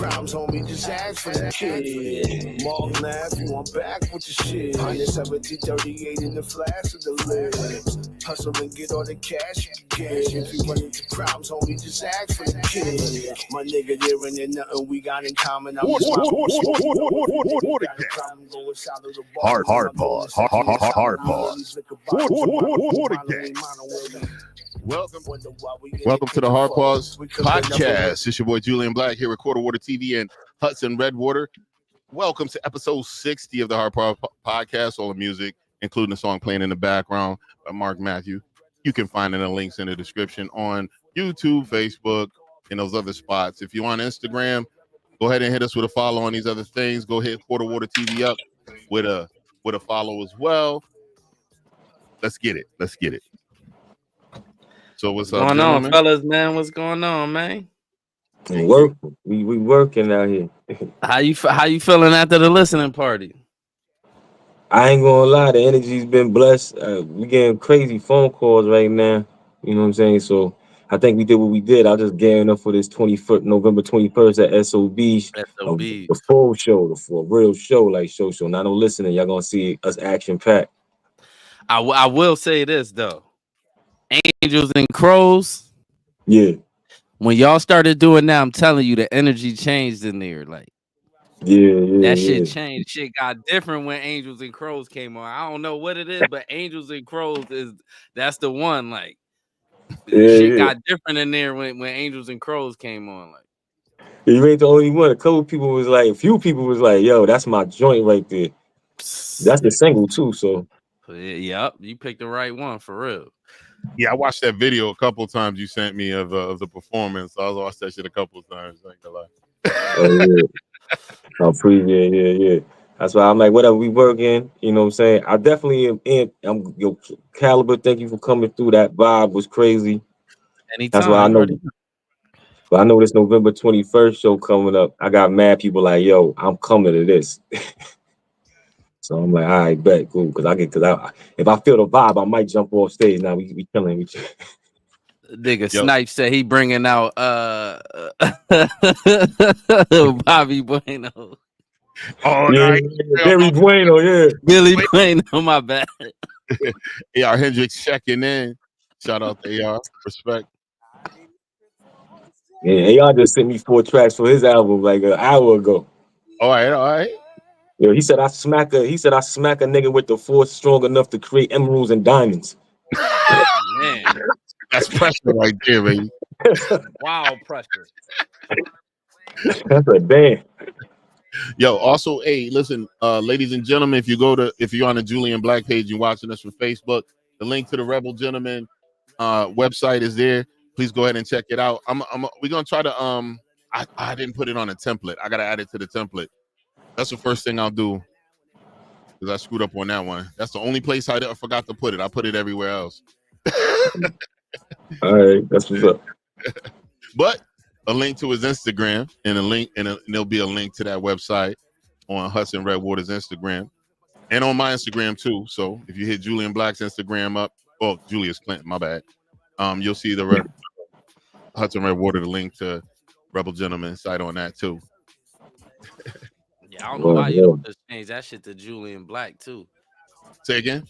crimes, homie, just ask for the kid. Mark Nav, you on back with your shit. 170-38 in the flash of the lips. Hustle and get all the cash you can get. If you run into crimes, homie, just ask for the kid. My nigga, there ain't nothing we got in common. I'm Hard pause. Welcome to the Hard Pause podcast. It's your boy Julian Black here with Quarter Water TV and Hudson Redwater. Welcome to episode 60 of the Hard Pause podcast. All the music, including the song playing in the background by Mark Matthew. You can find the links in the description on YouTube, Facebook, and those other spots. If you're on Instagram, go ahead and hit us with a follow on these other things. Go hit Quarter Water TV up with a follow as well. Let's get it. So what's up, going on, fellas, man? What's going on, man? We working out here. How you feeling after the listening party? I ain't gonna lie, the energy's been blessed. We getting crazy phone calls right now. You know what I'm saying? So I think we did what we did. I just gearing up for this November 21st at SOB. The full show, the full real show, like show. Not no listening. Y'all gonna see us action packed. I will say this though. Angels and Crows. Yeah. When y'all started doing that, I'm telling you, the energy changed in there. Like, that shit changed. Shit got different when Angels and Crows came on. I don't know what it is, but Angels and Crows that's the one. Like, shit got different in there when Angels and Crows came on. Like, you ain't the only one. A few people was like, yo, that's my joint right there. That's the single too. So, yep, you picked the right one for real. Yeah, I watched that video a couple of times you sent me of the performance. I watched that shit a couple of times. I ain't gonna lie. Oh, yeah. That's why I'm like, whatever we working, you know what I'm saying? I definitely am in. Yo, Caliber, thank you for coming through. That vibe was crazy. Anytime. That's why I know. But I know this November 21st show coming up. I got mad people like, yo, I'm coming to this. So I'm like, all right, bet, cool. Because if I feel the vibe, I might jump off stage. Now we killing each other. Nigga Snipe said he bringing out Bobby Bueno. Oh, yeah, Billy Bueno, yeah. Billy Bueno, my bad. AR Hendrix checking in. Shout out to AR. Respect. Yeah, AR just sent me 4 tracks for his album like an hour ago. All right. Yo, he said I smack a nigga with the force strong enough to create emeralds and diamonds. Man, that's pressure right there, baby. Wow, pressure. That's a damn. Yo, also, hey, listen, ladies and gentlemen, if you're on the Julian Black page, you're watching us from Facebook, the link to the Rebel Gentleman website is there. Please go ahead and check it out. We're gonna try to I didn't put it on a template. I gotta add it to the template. That's the first thing I'll do because I screwed up on that one. That's the only place I forgot to put it. I put it everywhere else. All right, that's what's up. But a link to his Instagram and there'll be a link to that website on Hudson Redwater's Instagram and on my Instagram too. So if you hit Julian Black's Instagram up, Julius Clinton, my bad. You'll see the Hudson Redwater, the link to Rebel Gentleman site on that too. Yeah, I don't know why you don't just change that shit to Julian Black too. Say again?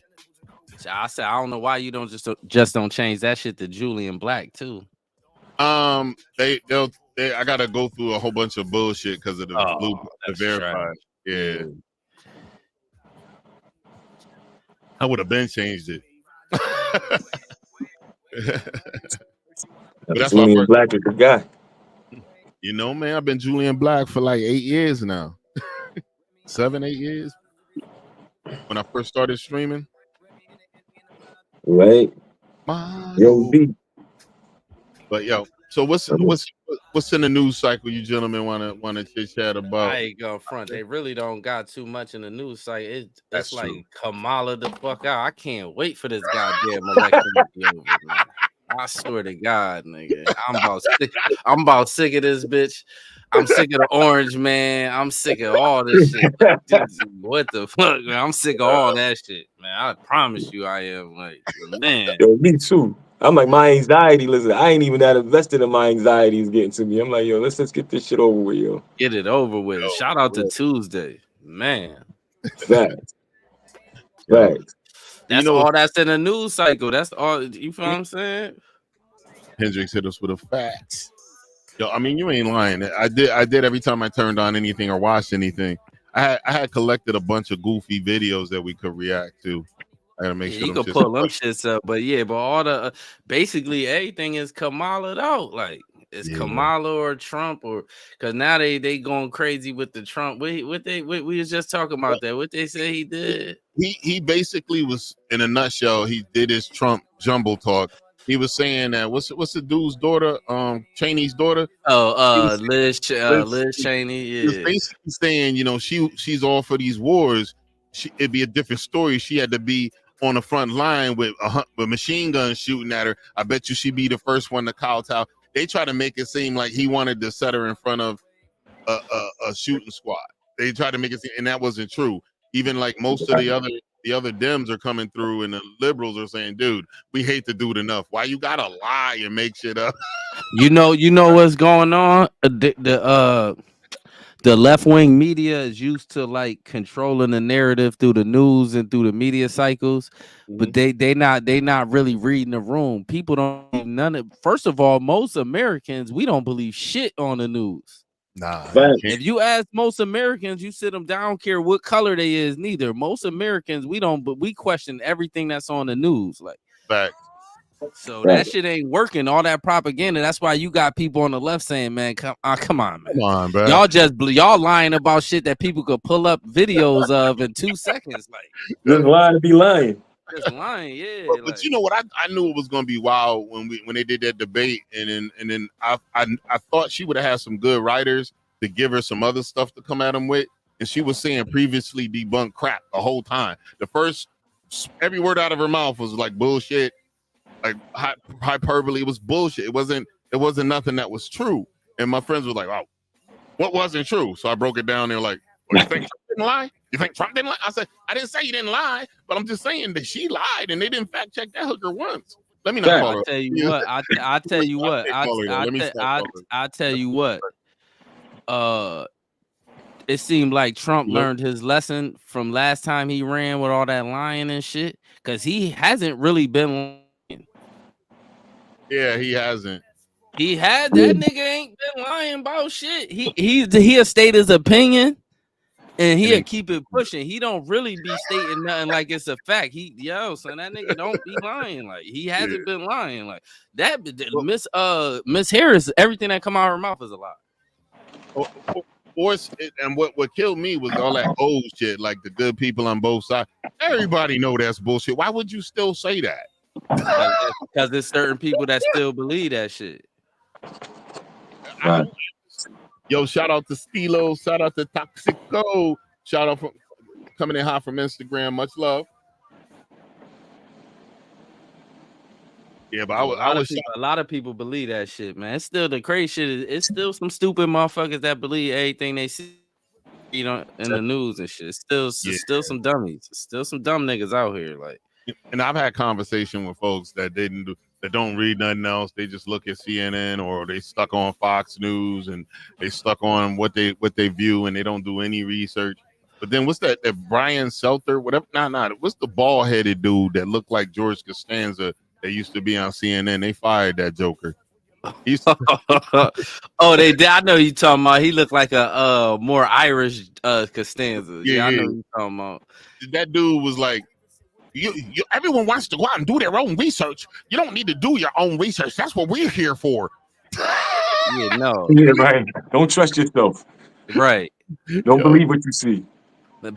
I said I don't know why you don't just don't change that shit to Julian Black too. I gotta go through a whole bunch of bullshit because of the verified. Yeah. I would have been changed it. But that's Julian Black is the guy. You know, man, I've been Julian Black for like 8 years now. 7, 8 years. When I first started streaming. Right. Yo, B. But yo, so what's in the news cycle you gentlemen wanna chit chat about? I ain't gonna front. They really don't got too much in the news cycle. It's like true. Kamala the fuck out. I can't wait for this goddamn election to be over, man. I swear to God, nigga. I'm about sick of this bitch. I'm sick of the orange man. I'm sick of all this shit. What the fuck, man? I'm sick of all that shit, man. I promise you I am. Like, man. Yo, me too. I'm like, my anxiety, listen, I ain't even that invested in my anxiety is getting to me. I'm like, yo, let's just get this shit over with, yo. Get it over with. Yo, Shout out to Tuesday, man. Facts. Yo. Facts. That's all that's in the news cycle. That's all. You feel what I'm saying? Hendrix hit us with a fact. Yo, I mean, you ain't lying. I did every time I turned on anything or watched anything. I had collected a bunch of goofy videos that we could react to. I gotta make sure you could pull them shits up, but all the basically everything is Kamala out. Like it's Kamala or Trump, or because now they going crazy with the Trump. We was just talking about that. What they say he did? He basically was, in a nutshell, he did his Trump jumble talk. He was saying that what's the dude's daughter, Cheney's daughter? Oh, Liz Cheney. Yeah. He was basically saying, you know, she's all for these wars. It'd be a different story. She had to be on the front line with a machine gun shooting at her. I bet you she'd be the first one to kowtow. They try to make it seem like he wanted to set her in front of a shooting squad. They tried to make it seem, and that wasn't true. Even like most of the other Dems are coming through, and the liberals are saying, "Dude, we hate the dude enough. Why you gotta lie and make shit up?" You know what's going on. The left-wing media is used to like controlling the narrative through the news and through the media cycles, but they not really reading the room. People don't believe first of all, most Americans, we don't believe shit on the news. Nah. If you ask most Americans, you sit them down, care what color they is, neither. Most Americans, we question everything that's on the news. Like fact. So that shit ain't working. All that propaganda. That's why you got people on the left saying, "Man, come on, man. Come on, bro. Y'all lying about shit that people could pull up videos of in 2 seconds. Like just lying to be lying. Just lying, yeah. But like, you know what? I knew it was gonna be wild when they did that debate, and then I thought she would have had some good writers to give her some other stuff to come at them with, and she was saying previously debunked crap the whole time. The first every word out of her mouth was like bullshit. Like hyperbole, it was bullshit. It wasn't nothing that was true. And my friends were like, "Oh, what wasn't true?" So I broke it down. They're like, "Well, you think Trump didn't lie? You think Trump didn't lie?" I said, "I didn't say he didn't lie, but I'm just saying that she lied, and they didn't fact check that hooker once." Let me not call her. I tell you what. I tell you what. I tell you what. It seemed like Trump learned his lesson from last time he ran with all that lying and shit, because he hasn't really been. Yeah, he hasn't. That nigga ain't been lying about shit. He'll state his opinion and he'll keep it pushing. He don't really be stating nothing like it's a fact. Son, that nigga don't be lying. Like he hasn't been lying. Like that Miss Harris, everything that come out of her mouth is a lie. And what killed me was all that old shit, like the good people on both sides. Everybody know that's bullshit. Why would you still say that? Because there's certain people that still believe that shit. Right. Yo, shout out to Stilo, shout out to Toxico, shout out from coming in hot from Instagram. Much love. Yeah, but a lot of people believe that shit, man. It's still the crazy shit. It's still some stupid motherfuckers that believe everything they see, in the news and shit. It's still some dummies. Still some dumb niggas out here, like. And I've had conversation with folks that don't read nothing else. They just look at CNN, or they stuck on Fox News, and they stuck on what they view, and they don't do any research. But then what's that Brian Seltzer, whatever? What's the bald headed dude that looked like George Costanza that used to be on CNN? They fired that joker. Oh, they did. I know you talking about. He looked like a more Irish Costanza. Yeah, I know you talking about. That dude was like, everyone wants to go out and do their own research. You don't need to do your own research. That's what we're here for. Yeah, no. Yeah, right. Don't trust yourself. Right. Don't believe what you see.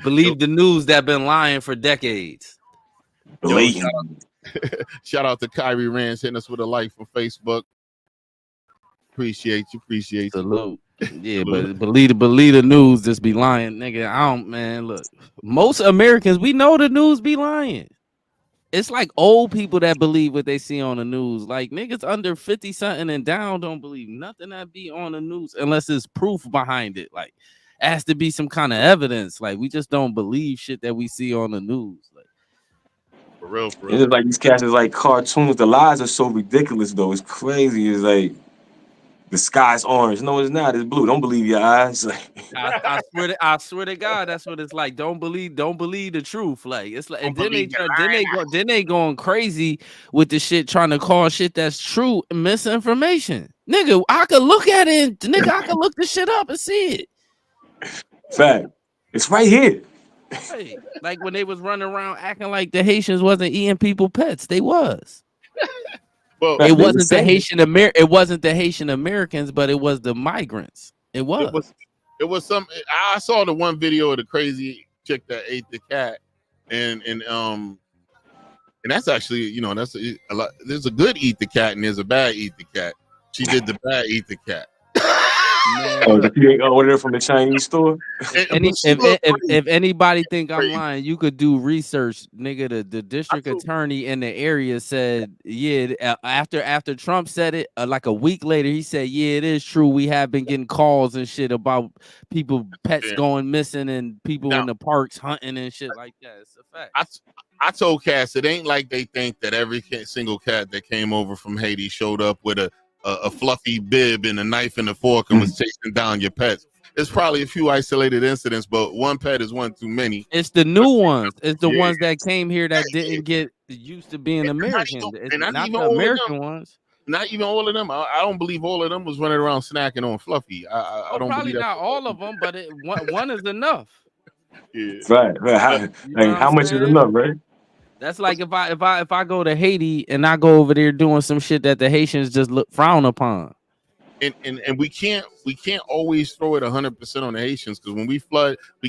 Believe the news that been lying for decades. Shout out to Kyrie Rance hitting us with a like from Facebook. Appreciate you. Salute. Yeah, but believe the news just be lying, nigga. Look, most Americans, we know the news be lying. It's like old people that believe what they see on the news. Like niggas under 50 something and down don't believe nothing that be on the news unless there's proof behind it. Like it has to be some kind of evidence. Like we just don't believe shit that we see on the news. Like For real. It's just like these cats is like cartoons. The lies are so ridiculous though. It's crazy. It's like the sky's orange. No, it's not. It's blue. Don't believe your eyes. I swear to God, that's what it's like. Don't believe the truth. Like it's like, and Don't then they going crazy with the shit, trying to call shit that's true misinformation. Nigga, I could look at it. Nigga, I could look this shit up and see it. Fact. It's right here. Hey, like when they was running around acting like the Haitians wasn't eating people pets. They was. Well, It wasn't the Haitian Americans, but it was the migrants. It was some. I saw the one video of the crazy chick that ate the cat, and that's actually, that's a lot. There's a good eat the cat and there's a bad eat the cat. She did the bad eat the cat. You ain't order from the Chinese store. If anybody think I'm lying, you could do research, nigga. The district attorney in the area said, yeah. After Trump said it, like a week later, he said, yeah, it is true. We have been getting calls and shit about pets going missing and people in the parks hunting and shit like that. It's a fact. I told Cass, it ain't like they think that every single cat that came over from Haiti showed up with a fluffy bib and a knife and a fork and was chasing down your pets. It's probably a few isolated incidents, but one pet is one too many. It's the new ones. It's the ones that came here that didn't get used to being American. It's not the American ones. Not even all of them. I don't believe all of them was running around snacking on Fluffy. I don't probably believe not that. all of them, but one is enough. Yeah. Right. How much is enough, right? That's like if I go to Haiti and I go over there doing some shit that the Haitians just frown upon. And we can't always throw it 100% on the Haitians, because when we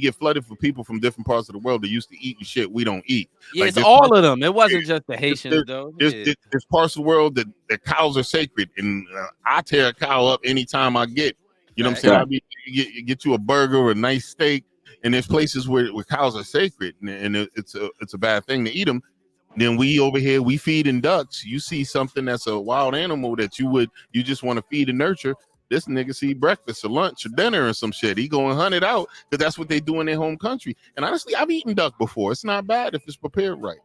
get flooded for people from different parts of the world that used to eat shit we don't eat. Yeah, like, it's all of them. It wasn't just the Haitians though. There's parts of the world that cows are sacred, and I tear a cow up anytime I get. You know what I'm saying? You get you a burger or a nice steak. And there's places where cows are sacred, and it's a bad thing to eat them. Then we over here, we feeding ducks. You see something that's a wild animal that you just want to feed and nurture. This nigga see breakfast or lunch or dinner or some shit. He go and hunt it out, because that's what they do in their home country. And honestly, I've eaten duck before. It's not bad if it's prepared right.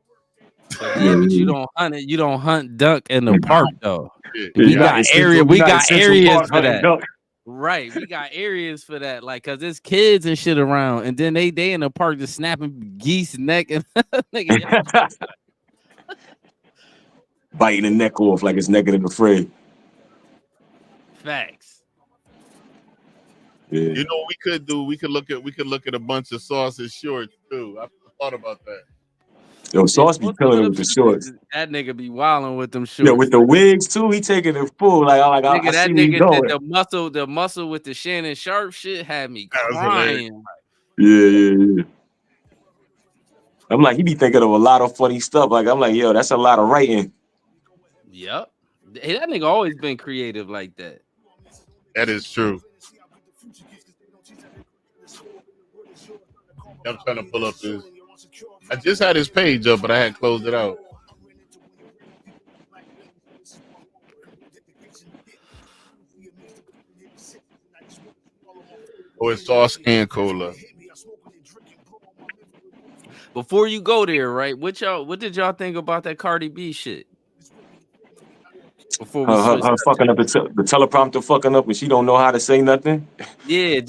But you don't hunt it. You don't hunt duck in the park though. Yeah. We got areas for that. Right, we got areas for that, like, cause there's kids and shit around, and then they in the park just snapping geese neck and biting the neck off like it's naked and afraid. Facts. Yeah. You know what we could do? We could look at a bunch of Sauce's shorts too. I thought about that. Yo, Sauce be killing with the shorts. That nigga be wilding with them shorts. Yo, with the wigs too, he taking it full. Like nigga, I that see nigga, the muscle with the Shannon Sharp shit had me crying. Yeah. I'm like, he be thinking of a lot of funny stuff. Like, I'm like, yo, that's a lot of writing. Yep. Hey, that nigga always been creative like that. That is true. I'm trying to pull up his. I just had his page up, but I had closed it out. Oh, it's Sauce and Cola. Before you go there, right? What did y'all think about that Cardi B shit? Before we her fucking up the teleprompter fucking up, and she don't know how to say nothing. Yeah,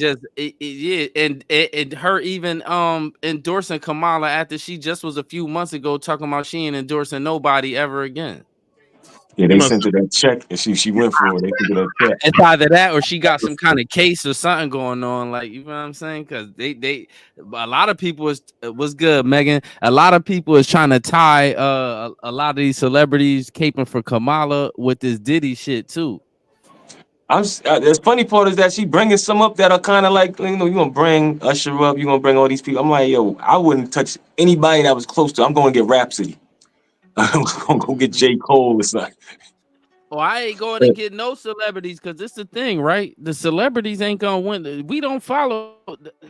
and her even endorsing Kamala after she just was a few months ago talking about she ain't endorsing nobody ever again. Yeah, they sent her that check and she went for it. They took her that check. It's either that or she got some kind of case or something going on. Like, you know what I'm saying? Because they a lot of people was good, Megan. A lot of people is trying to tie a lot of these celebrities caping for Kamala with this Diddy shit too. The funny part is that she bringing some up that are kind of like, you gonna bring Usher up, you gonna bring all these people. I'm like, yo, I wouldn't touch anybody that was close to. I'm going to get Rhapsody. I'm gonna go get J. Cole. It's like, well, I ain't going to get no celebrities, because it's the thing, right? The celebrities ain't gonna win. We don't follow.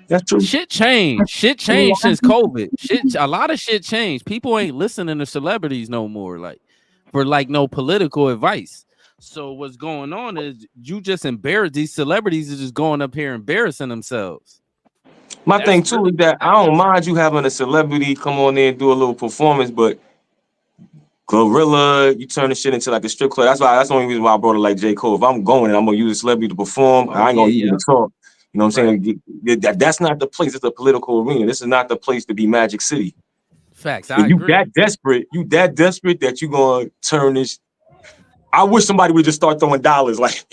That's true. Shit changed since COVID. A lot of shit changed. People ain't listening to celebrities no more, like for like no political advice. So what's going on is you just embarrass these celebrities are just going up here embarrassing themselves. My thing too is that I don't mind you having a celebrity come on there and do a little performance, but Glorilla, you turn the shit into like a strip club. That's the only reason why I brought it like J. Cole. If I'm going and I'm gonna use a celebrity to perform, I ain't gonna use it to talk. You know what I'm saying? That's not the place. It's a political arena. This is not the place to be Magic City. Facts. And you that desperate that you gonna turn this. I wish somebody would just start throwing dollars like.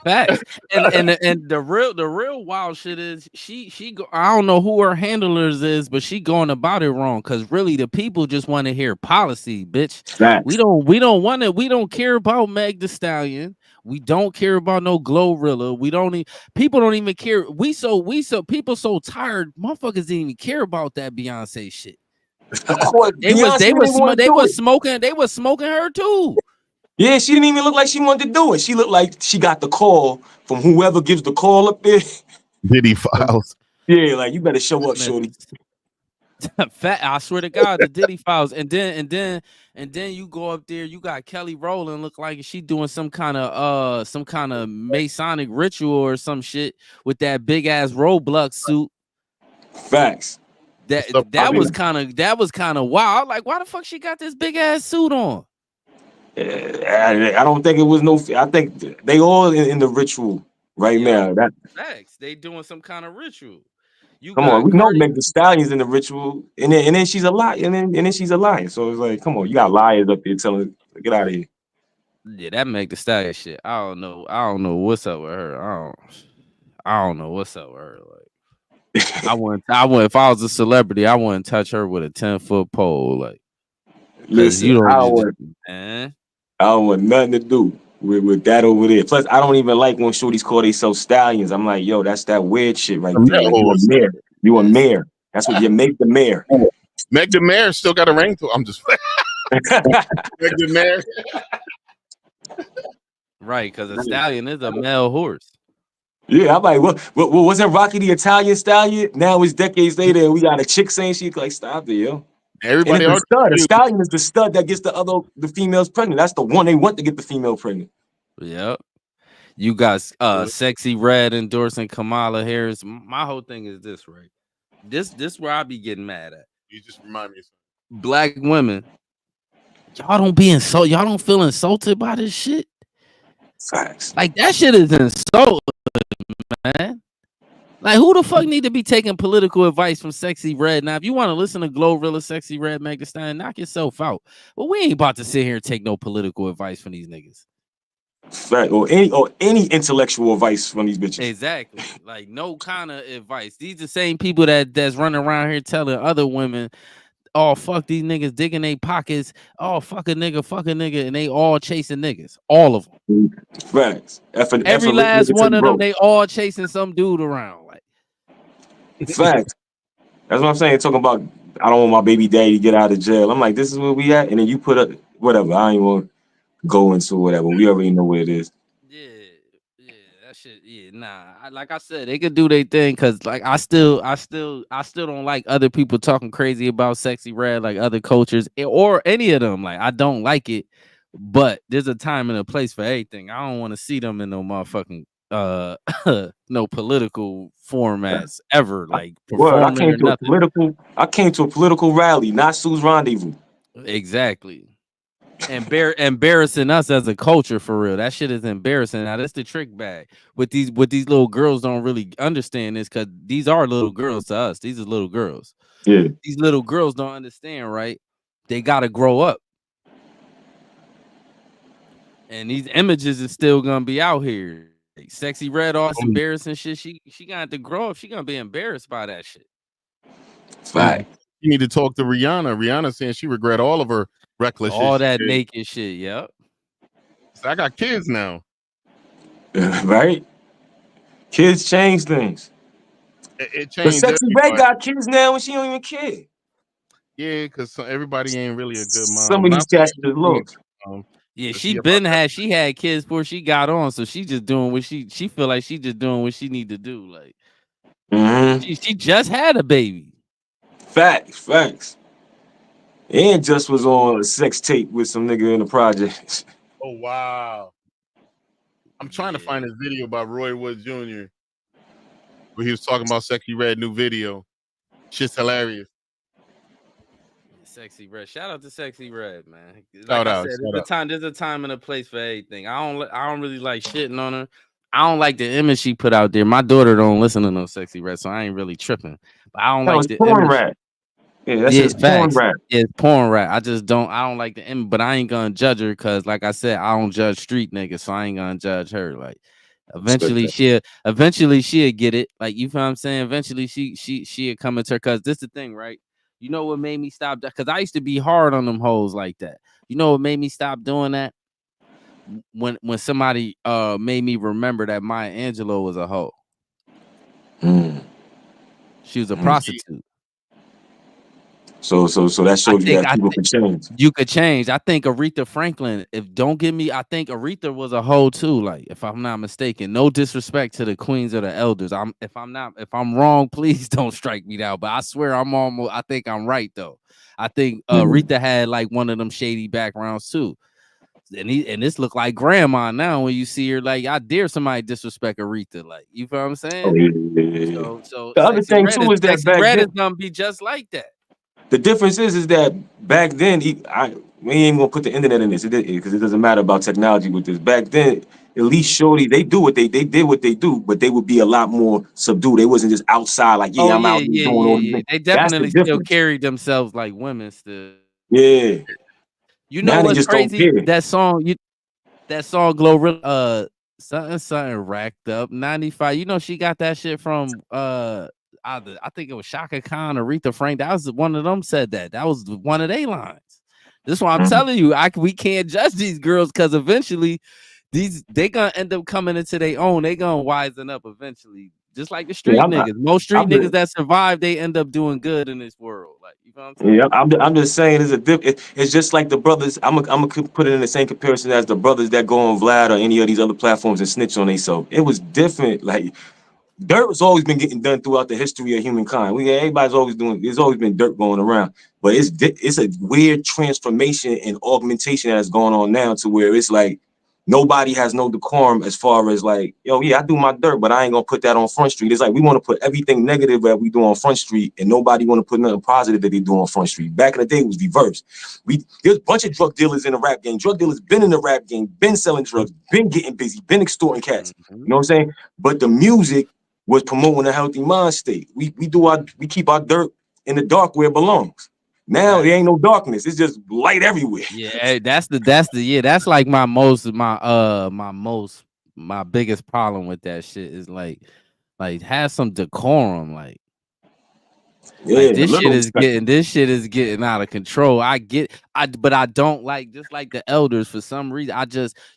Facts. And the real wild shit is she go, I don't know who her handlers is, but she going about it wrong, because really the people just want to hear policy, bitch. Facts. We don't care about Meg Thee Stallion. We don't care about no Glorilla. People don't even care. We so people so tired, motherfuckers didn't even care about that Beyonce shit. They was smoking her too. Yeah, she didn't even look like she wanted to do it. She looked like she got the call from whoever gives the call up there. Diddy Files. Yeah, like you better show up, shorty. I swear to God, the Diddy Files, and then you go up there. You got Kelly Rowland, look like she doing some kind of Masonic ritual or some shit with that big ass Roblox suit. Facts. That was kind of wild. Like, why the fuck she got this big ass suit on? I don't think it was no. I think they all in the ritual now. That facts. They doing some kind of ritual. Come on, we know Meg Thee Stallion's in the ritual, and then she's a liar, and then she's a liar. So it's like, come on, you got liars up there telling, get out of here. Yeah, that Meg Thee Stallion shit. I don't know what's up with her. I don't know what's up with her. Like, I wouldn't. If I was a celebrity, I wouldn't touch her with a 10-foot pole. Like, listen, I don't want nothing to do with that over there. Plus, I don't even like when shorties call themselves stallions. I'm like, yo, that's that weird shit right there. Like, you a mayor. You a mayor. That's what you make the mayor. Meg the mayor still got a ring to. I'm just Meg the mayor. Right, because a stallion is a male horse. Yeah, I'm like, what wasn't Rocky the Italian stallion? Now it's decades later, and we got a chick saying she like, stop it, yo. Everybody else. The stallion is the stud that gets the females pregnant. That's the one they want to get the female pregnant. Yep. You got Sexy Red endorsing Kamala Harris. My whole thing is this, right? This where I be getting mad at. You just remind me of something. Black women, y'all don't feel insulted by this shit. Facts. Like, that shit is insulting, man. Like, who the fuck need to be taking political advice from Sexy Red? Now, if you want to listen to Glorilla, Sexy Red, Meg Thee Stallion, knock yourself out. But we ain't about to sit here and take no political advice from these niggas. Fact. Or any intellectual advice from these bitches. Exactly. Like, no kind of advice. These the same people that's running around here telling other women, oh, fuck these niggas, digging their pockets. Oh, fuck a nigga, and they all chasing niggas. All of them. Facts. Every last one of them, they all chasing some dude around. Facts. That's what I'm saying. Talking about, I don't want my baby daddy to get out of jail. I'm like, this is where we at, and then you put up whatever. I ain't want to go into whatever. We already know where it is. Yeah, that shit. Yeah, nah. Like I said, they could do their thing, because like I still don't like other people talking crazy about Sexy Red, like other cultures or any of them. Like, I don't like it, but there's a time and a place for everything. I don't want to see them in no motherfucking no political formats ever. Like, well, I came to a political rally, not Sue's Rendezvous. Exactly. Embarrassing us as a culture, for real. That shit is embarrassing. Now, that's the trick bag. What these little girls don't really understand is, because these are little girls to us. These are little girls. Yeah. These little girls don't understand, right? They gotta grow up. And these images is still gonna be out here. Sexy Red, all this embarrassing shit. She gonna have to grow up. She gonna be embarrassed by that shit. Right. You need to talk to Rihanna. Rihanna saying she regret all of her reckless shit. All that naked shit. Yep. So I got kids now. Right. Kids change things. It changed. But Sexy Red got kids now, and she don't even care. Yeah, because everybody ain't really a good mom. Some of these cats just look. Yeah, she had kids before she got on, so she just doing what she feel like she just doing what she need to do. Like, she just had a baby. Facts. And just was on a sex tape with some nigga in the project. Oh wow! I'm trying to find this video about Roy Wood Jr. where he was talking about Sexy Red new video. Shit's hilarious. Sexy Red. Shout out to Sexy Red, man. Like Shout I out, said, shout out. there's a time and a place for everything. I don't really like shitting on her. I don't like the image she put out there. My daughter don't listen to no Sexy Red, so I ain't really tripping. But I don't That like was the porn image. rap. Yeah, that's Yeah, his porn facts. rap. Yeah, it's porn rap. I don't like the image, but I ain't gonna judge her because, like I said, I don't judge street niggas, so I ain't gonna judge her. Like, eventually she'll get it. Like, you feel what I'm saying? Eventually she'll come into her, because this the thing, right? You know what made me stop that? Because I used to be hard on them hoes like that. You know what made me stop doing that? When somebody made me remember that Maya Angelou was a hoe. She was a prostitute. So that shows you that people can change. You could change. I think Aretha Franklin, I think Aretha was a hoe too. Like, if I'm not mistaken, no disrespect to the queens or the elders. If I'm wrong, please don't strike me down. But I swear I think I'm right though. I think Aretha had like one of them shady backgrounds too. And this look like grandma now when you see her. Like, I dare somebody disrespect Aretha. Like, you feel what I'm saying? So the other thing too is that back Red then is gonna be just like that. the difference is that back then we ain't gonna put the internet in this because it doesn't matter about technology with this. Back then, at least shorty, they did what they do, but they would be a lot more subdued. They wasn't just outside like, I'm out here doing all these things. They definitely still carried themselves like women still. Yeah. You know what's crazy? That song Glorilla, something racked up 95. You know, she got that shit from I think it was Shaka Khan or Aretha Frank. That was one of them said that. That was one of their lines. This is why I'm telling you, we can't judge these girls, because eventually they gonna end up coming into their own. They gonna wisen up eventually. Just like the street niggas. Most street niggas that survive, they end up doing good in this world. Like, you know what I'm saying? Yeah, I'm just saying it's just like the brothers. I'm gonna put it in the same comparison as the brothers that go on Vlad or any of these other platforms and snitch on themselves. It was different. Like, dirt has always been getting done throughout the history of humankind. Everybody's always doing. There's always been dirt going around, but it's a weird transformation and augmentation that's going on now, to where it's like nobody has no decorum as far as like, I do my dirt, but I ain't gonna put that on Front Street. It's like we want to put everything negative that we do on Front Street, and nobody want to put nothing positive that they do on Front Street. Back in the day, it was reversed. There's a bunch of drug dealers in the rap game. Drug dealers been in the rap game, been selling drugs, been getting busy, been extorting cats. You know what I'm saying? But the music was promoting a healthy mind state. We keep our dirt in the dark where it belongs. Now there ain't no darkness. It's just light everywhere. Yeah, that's like my biggest problem with that shit is like have some decorum. Like this shit is getting out of control. But I don't like, just like the elders, for some reason.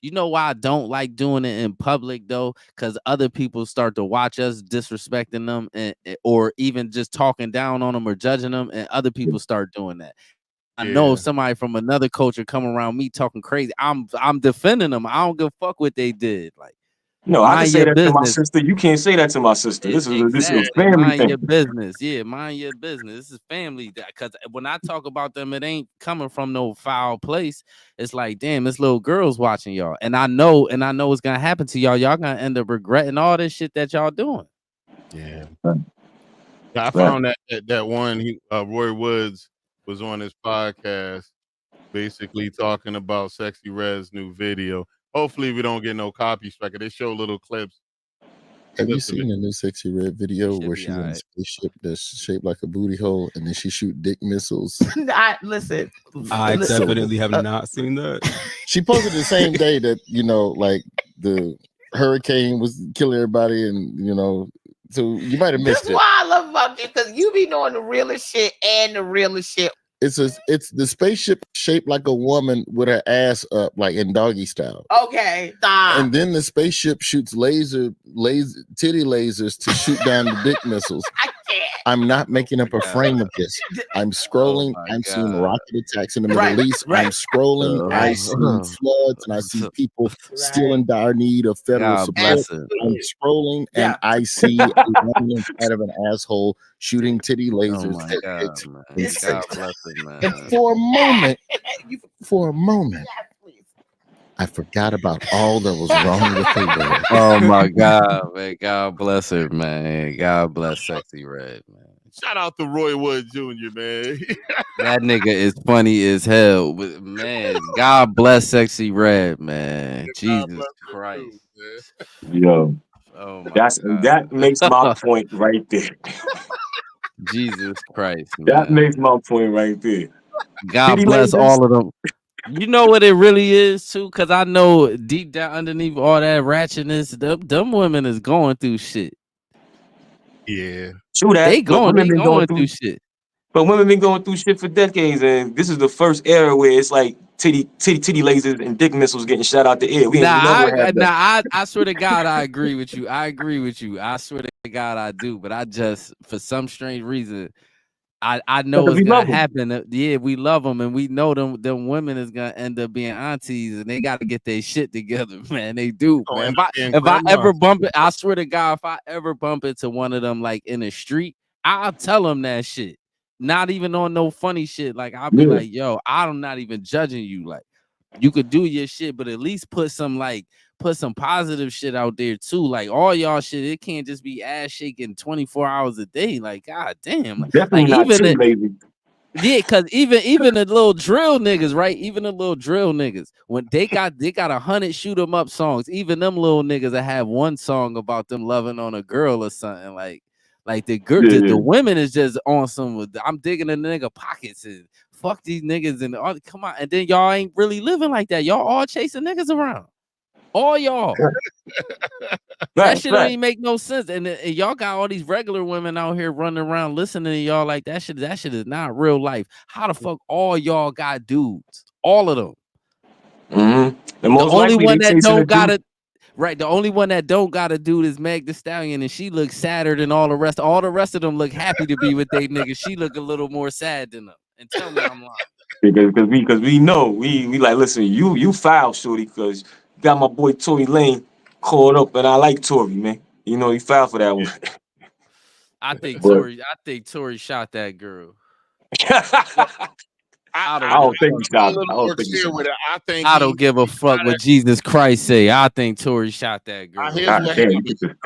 You know why I don't like doing it in public though? Because other people start to watch us disrespecting them, or even just talking down on them or judging them, and other people start doing that. I know somebody from another culture come around me talking crazy, I'm defending them. I don't give a fuck what they did. Like, no, I can say that to my sister. You can't say that to my sister. This is a family mind thing. Your business. Yeah, mind your business. This is family. Because when I talk about them, it ain't coming from no foul place. It's like, damn, this little girl's watching y'all, and I know what's gonna happen to y'all. Y'all gonna end up regretting all this shit that y'all doing. Yeah. I found that one. Roy Woods was on his podcast, basically talking about Sexy Red's new video. Hopefully we don't get no copy strike. They show little clips. Have you seen the new Sexy Red video where she's in a spaceship that's shaped like a booty hole and then she shoot dick missiles? Listen. I definitely have not seen that. She posted the same day that, like the hurricane was killing everybody, and so you might have missed it. That's why I love about you, because you be knowing the realest shit and the realest shit. It's the spaceship shaped like a woman with her ass up, like in doggy style. Okay, stop. And then the spaceship shoots titty lasers to shoot down the dick missiles. I'm not making up a frame of this. I'm scrolling. I'm seeing rocket attacks in the Middle East. I'm scrolling. I see floods, and I see people still in dire need of federal support. I'm scrolling, and I see a woman inside of an asshole shooting titty lasers. And for a moment, I forgot about all that was wrong with her. Oh my God, man! God bless her, man. God bless Sexy Red, man. Shout out to Roy Wood Jr., man. That nigga is funny as hell. But man, God bless Sexy Red, man. Jesus Christ. Too, Yo, Oh my God. that makes my point right there. Jesus Christ, That man. makes my point right there. God Titty bless lasers. all of them. You know what it really is too, because I know deep down underneath all that ratchetness, them women is going through shit. Yeah. True that. They going through shit. But women been going through shit for decades, and this is the first era where it's like titty lasers and dick missiles getting shot out the air. We never had that. I swear to God, I agree with you. I swear to God, I do. But I just, for some strange reason, I know it's gonna happen. Yeah, we love them, and we know them women is gonna end up being aunties, and they got to get their shit together, man. They do, man. If I ever bump it, I swear to God, if I ever bump into one of them like in the street, I'll tell them that shit. Not even on no funny shit. Like I'll be like, yo, I'm not even judging you. Like you could do your shit, but at least put some positive shit out there too. Like all y'all shit, it can't just be ass shaking 24 hours a day. Like god damn, definitely not even too lazy. Yeah, because even the little drill niggas, right? Even the little drill niggas, when they got 100 shoot 'em up songs, even them little niggas that have one song about them loving on a girl or something. Like the girl, the women is just on some. I'm digging the nigga pockets and fuck these niggas and all. Come on, and then y'all ain't really living like that. Y'all all chasing niggas around. All y'all. That shit don't even make no sense. And y'all got all these regular women out here running around listening to y'all like that shit is not real life. How the fuck all y'all got dudes? All of them. Mm-hmm. The only one that don't got it. Right, the only one that don't got a dude is Meg Thee Stallion, and she looks sadder than all the rest. All the rest of them look happy to be with they niggas. She look a little more sad than them. And tell me I'm lying. Because we know we like listen. You foul, shorty, because got my boy Tory Lane caught up, and I like Tory, man. You know he fouled for that one. I think Tory shot that girl. I don't think he shot. I don't give a fuck what Jesus Christ say. I think Tory shot that girl.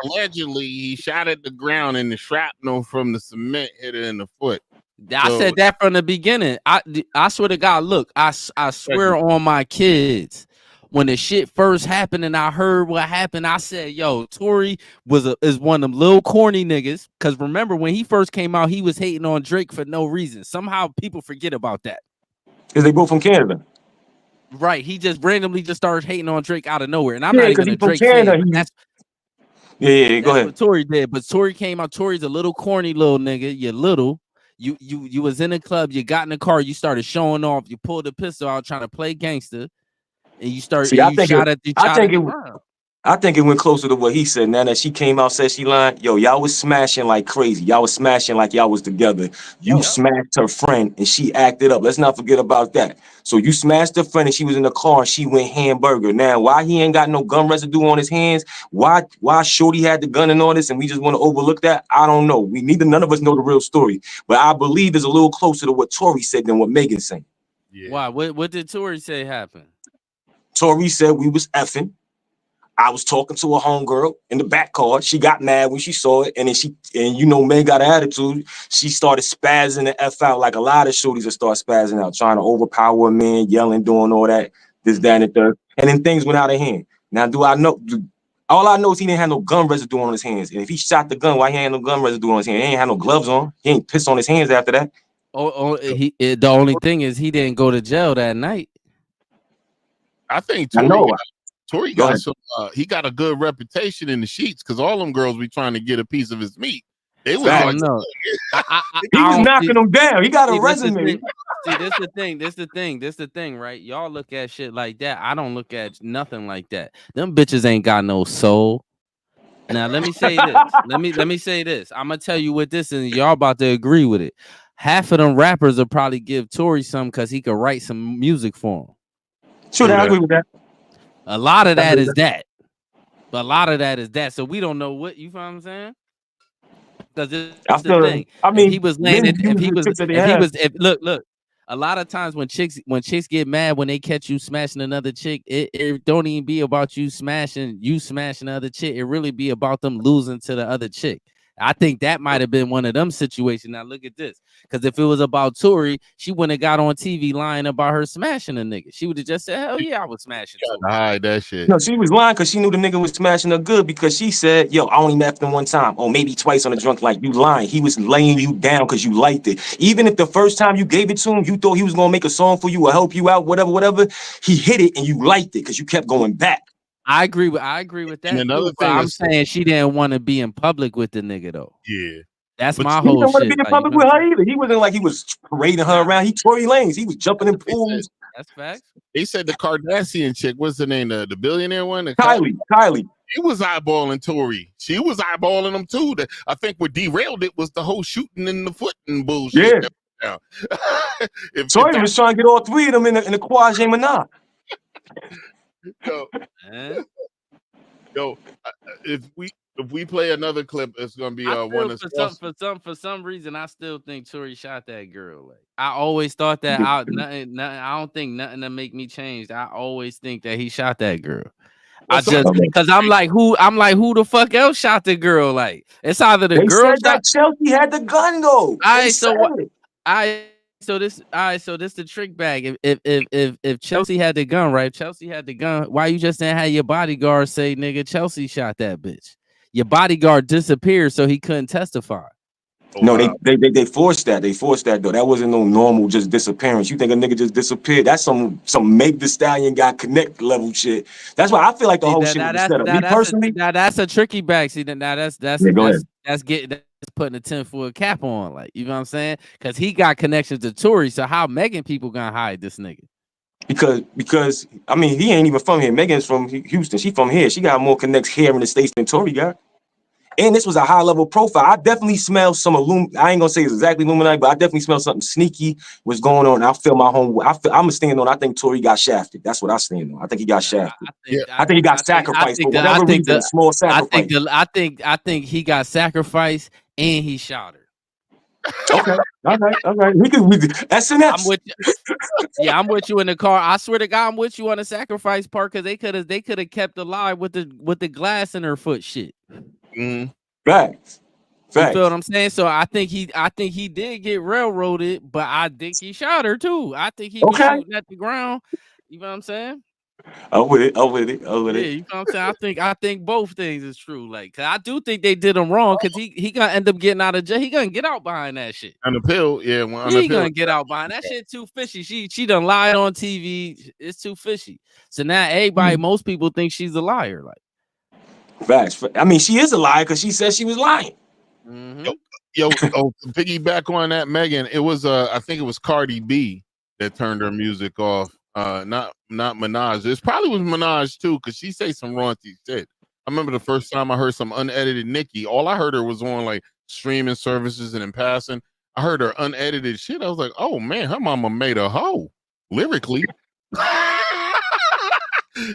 Allegedly, he shot at the ground and the shrapnel from the cement hit her in the foot. I said that from the beginning. I swear to God, look, I swear on my kids. When the shit first happened and I heard what happened, I said, yo, Tory is one of them little corny niggas. Because remember, when he first came out, he was hating on Drake for no reason. Somehow people forget about that. Because they both from Canada. Right. He just randomly just started hating on Drake out of nowhere. And I'm not even a Drake fan. Go ahead. What Tory did. But Tory came out. Tory's a little corny little nigga. You're little. You was in a club, you got in the car, you started showing off, you pulled the pistol out trying to play gangster, and you started I think it went closer to what he said. Now that she came out, said she lied. Yo, y'all was smashing like crazy. Y'all was smashing like y'all was together. You smashed her friend and she acted up. Let's not forget about that. So you smashed her friend and she was in the car and she went hamburger. Now, why he ain't got no gun residue on his hands? Why Shorty had the gun and all this and we just want to overlook that? I don't know. None of us know the real story. But I believe it's a little closer to what Tory said than what Megan said. Yeah. Why? What did Tory say happened? Tory said we was effing. I was talking to a homegirl in the back car. She got mad when she saw it. And then Meg got an attitude. She started spazzing the F out like a lot of shorties that start spazzing out, trying to overpower a man, yelling, doing all that, this, that, and the third. And then things went out of hand. Now, all I know is he didn't have no gun residue on his hands. And if he shot the gun, why he ain't no gun residue on his hands? He ain't had no gloves on. He ain't pissed on his hands after that. The only thing is he didn't go to jail that night. I think Tory got some. He got a good reputation in the sheets because all them girls be trying to get a piece of his meat. They was I don't know. He was knocking them down. He got a resume. This the thing, right? Y'all look at shit like that. I don't look at nothing like that. Them bitches ain't got no soul. Now let me say this. let me say this. I'm gonna tell you what this is. Y'all about to agree with it. Half of them rappers will probably give Tory some because he could write some music for him. Sure, I agree with that. A lot of that is that. But a lot of that is that. So we don't know what you feel what I'm saying? Because it's the thing. I mean, he was landed. Look. A lot of times when chicks get mad when they catch you smashing another chick, it don't even be about you smashing the other chick. It really be about them losing to the other chick. I think that might have been one of them situations. Now look at this, because if it was about Tory, she wouldn't have got on TV lying about her smashing a nigga. She would have just said, "Hell yeah, I was smashing." Hide that shit. No, she was lying because she knew the nigga was smashing her good, because she said, "Yo, I only met him one time, or maybe twice on a drunk." Like, you lying. He was laying you down because you liked it. Even if the first time you gave it to him, you thought he was gonna make a song for you or help you out, whatever. He hit it and you liked it because you kept going back. I agree with that. And another thing, I'm saying she didn't want to be in public with the nigga though. Yeah, that's but my He whole didn't want to shit. be in public with her either. He wasn't like he was parading her around. He Tory Lanez. He was jumping in pools. That's facts. They said the Kardashian chick, what's the name? The billionaire one? Kylie. He was eyeballing Tory. She was eyeballing him too. I think what derailed it was the whole shooting in the foot and bullshit. Yeah. Tory was trying to get all three of them in the Quasi Menage. Yo, if we play another clip, it's gonna be one of for some reason I still think Tory shot that girl. Like, I always thought that I don't think nothing to make me change. I always think that he shot that girl. Because I'm like who the fuck else shot the girl? Like, it's either the girl said that Chelsea had the gun though. So this the trick bag. If Chelsea had the gun, right? Chelsea had the gun. Why you just didn't have your bodyguard say, "Nigga, Chelsea shot that bitch"? Your bodyguard disappeared, so he couldn't testify. No, they forced that. They forced that though. That wasn't no normal just disappearance. You think a nigga just disappeared? That's some Meg Thee Stallion got connect level shit. That's why I feel like the whole shit was set up. Me personally, that's a tricky bag. See, now that's putting a 10-foot cap on, like, you know what I'm saying? Because he got connections to Tory. So how Megan people gonna hide this nigga? Because I mean, he ain't even from here. Megan's from Houston. She from here. She got more connects here in the States than Tory got. And this was a high level profile. I definitely smell some I ain't gonna say it's exactly Illuminati, but I definitely smell something sneaky was going on. I feel my home. I'm a stand on. I think Tory got shafted. That's what I stand on. I think he got shafted. I think he got sacrificed for whatever reason. Small sacrifice. I think he got sacrificed and he shot her. Okay. All right. We could SNS. I'm with you. Yeah, I'm with you in the car. I swear to God, I'm with you on the sacrifice part, because they could have kept alive with the glass in her foot shit. Facts. You feel what I'm saying? So I think he did get railroaded, but I think he shot her too. I think he was shooting at the ground. You know what I'm saying? I'm with it. Yeah, you know what I'm saying? I think both things is true. Like, 'cause I do think they did him wrong, because he gonna end up getting out of jail. He gonna get out behind that shit. On the pill, yeah. He gonna get out behind that shit. Too fishy. She done lied on TV. It's too fishy. So now most people think she's a liar. Like, facts. I mean, she is a liar because she said she was lying. Yo, to piggyback on that, Megan, it was I think it was Cardi B that turned her music off. Not Minaj. It probably was Minaj too, because she say some raunchy shit. I remember the first time I heard some unedited Nicki. All I heard her was on like streaming services, and in passing, I heard her unedited shit. I was like, oh man, her mama made a hoe lyrically.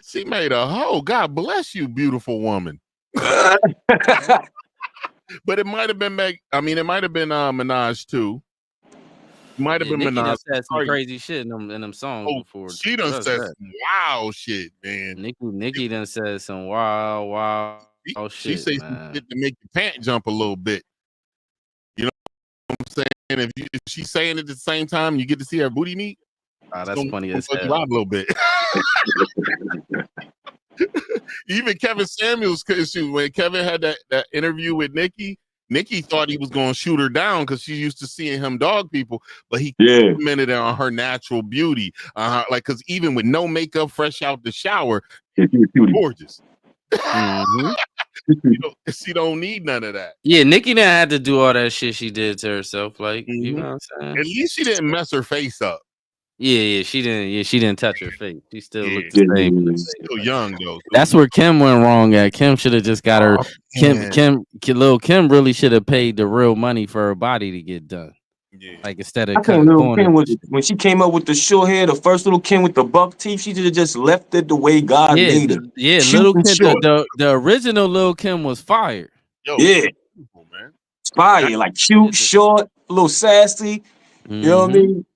She made a hoe. God bless you, beautiful woman. But it might have been it might have been Minaj too. Might have been Minaj. Said some crazy shit in them songs before. She done said some wild shit, man. Nikki done said some wild shit. She say some shit to make your pant jump a little bit. You know what I'm saying? If she's saying it at the same time, you get to see her booty meat. That's funny as hell. A little bit. Even Kevin Samuels, when Kevin had that interview with Nikki thought he was going to shoot her down because she used to seeing him dog people, but he complimented her on her natural beauty. Like, because even with no makeup, fresh out the shower, she's gorgeous. She don't need none of that. Yeah, Nikki didn't have to do all that shit she did to herself. Like, you know what I'm saying? At least she didn't mess her face up. Yeah, she didn't. Yeah, she didn't touch her face. She still looked the same. Still young though. That's where Kim went wrong at. Kim should have just got her. Lil Kim really should have paid the real money for her body to get done. Yeah. Like, instead of Lil Kim when she came up with the short hair, the first Lil Kim with the buck teeth, she should have just left it the way God made it. Yeah, Lil Kim, the original Lil Kim was fire. Yo, man. It's fire, like cute, short, a little sassy. You know what I mean?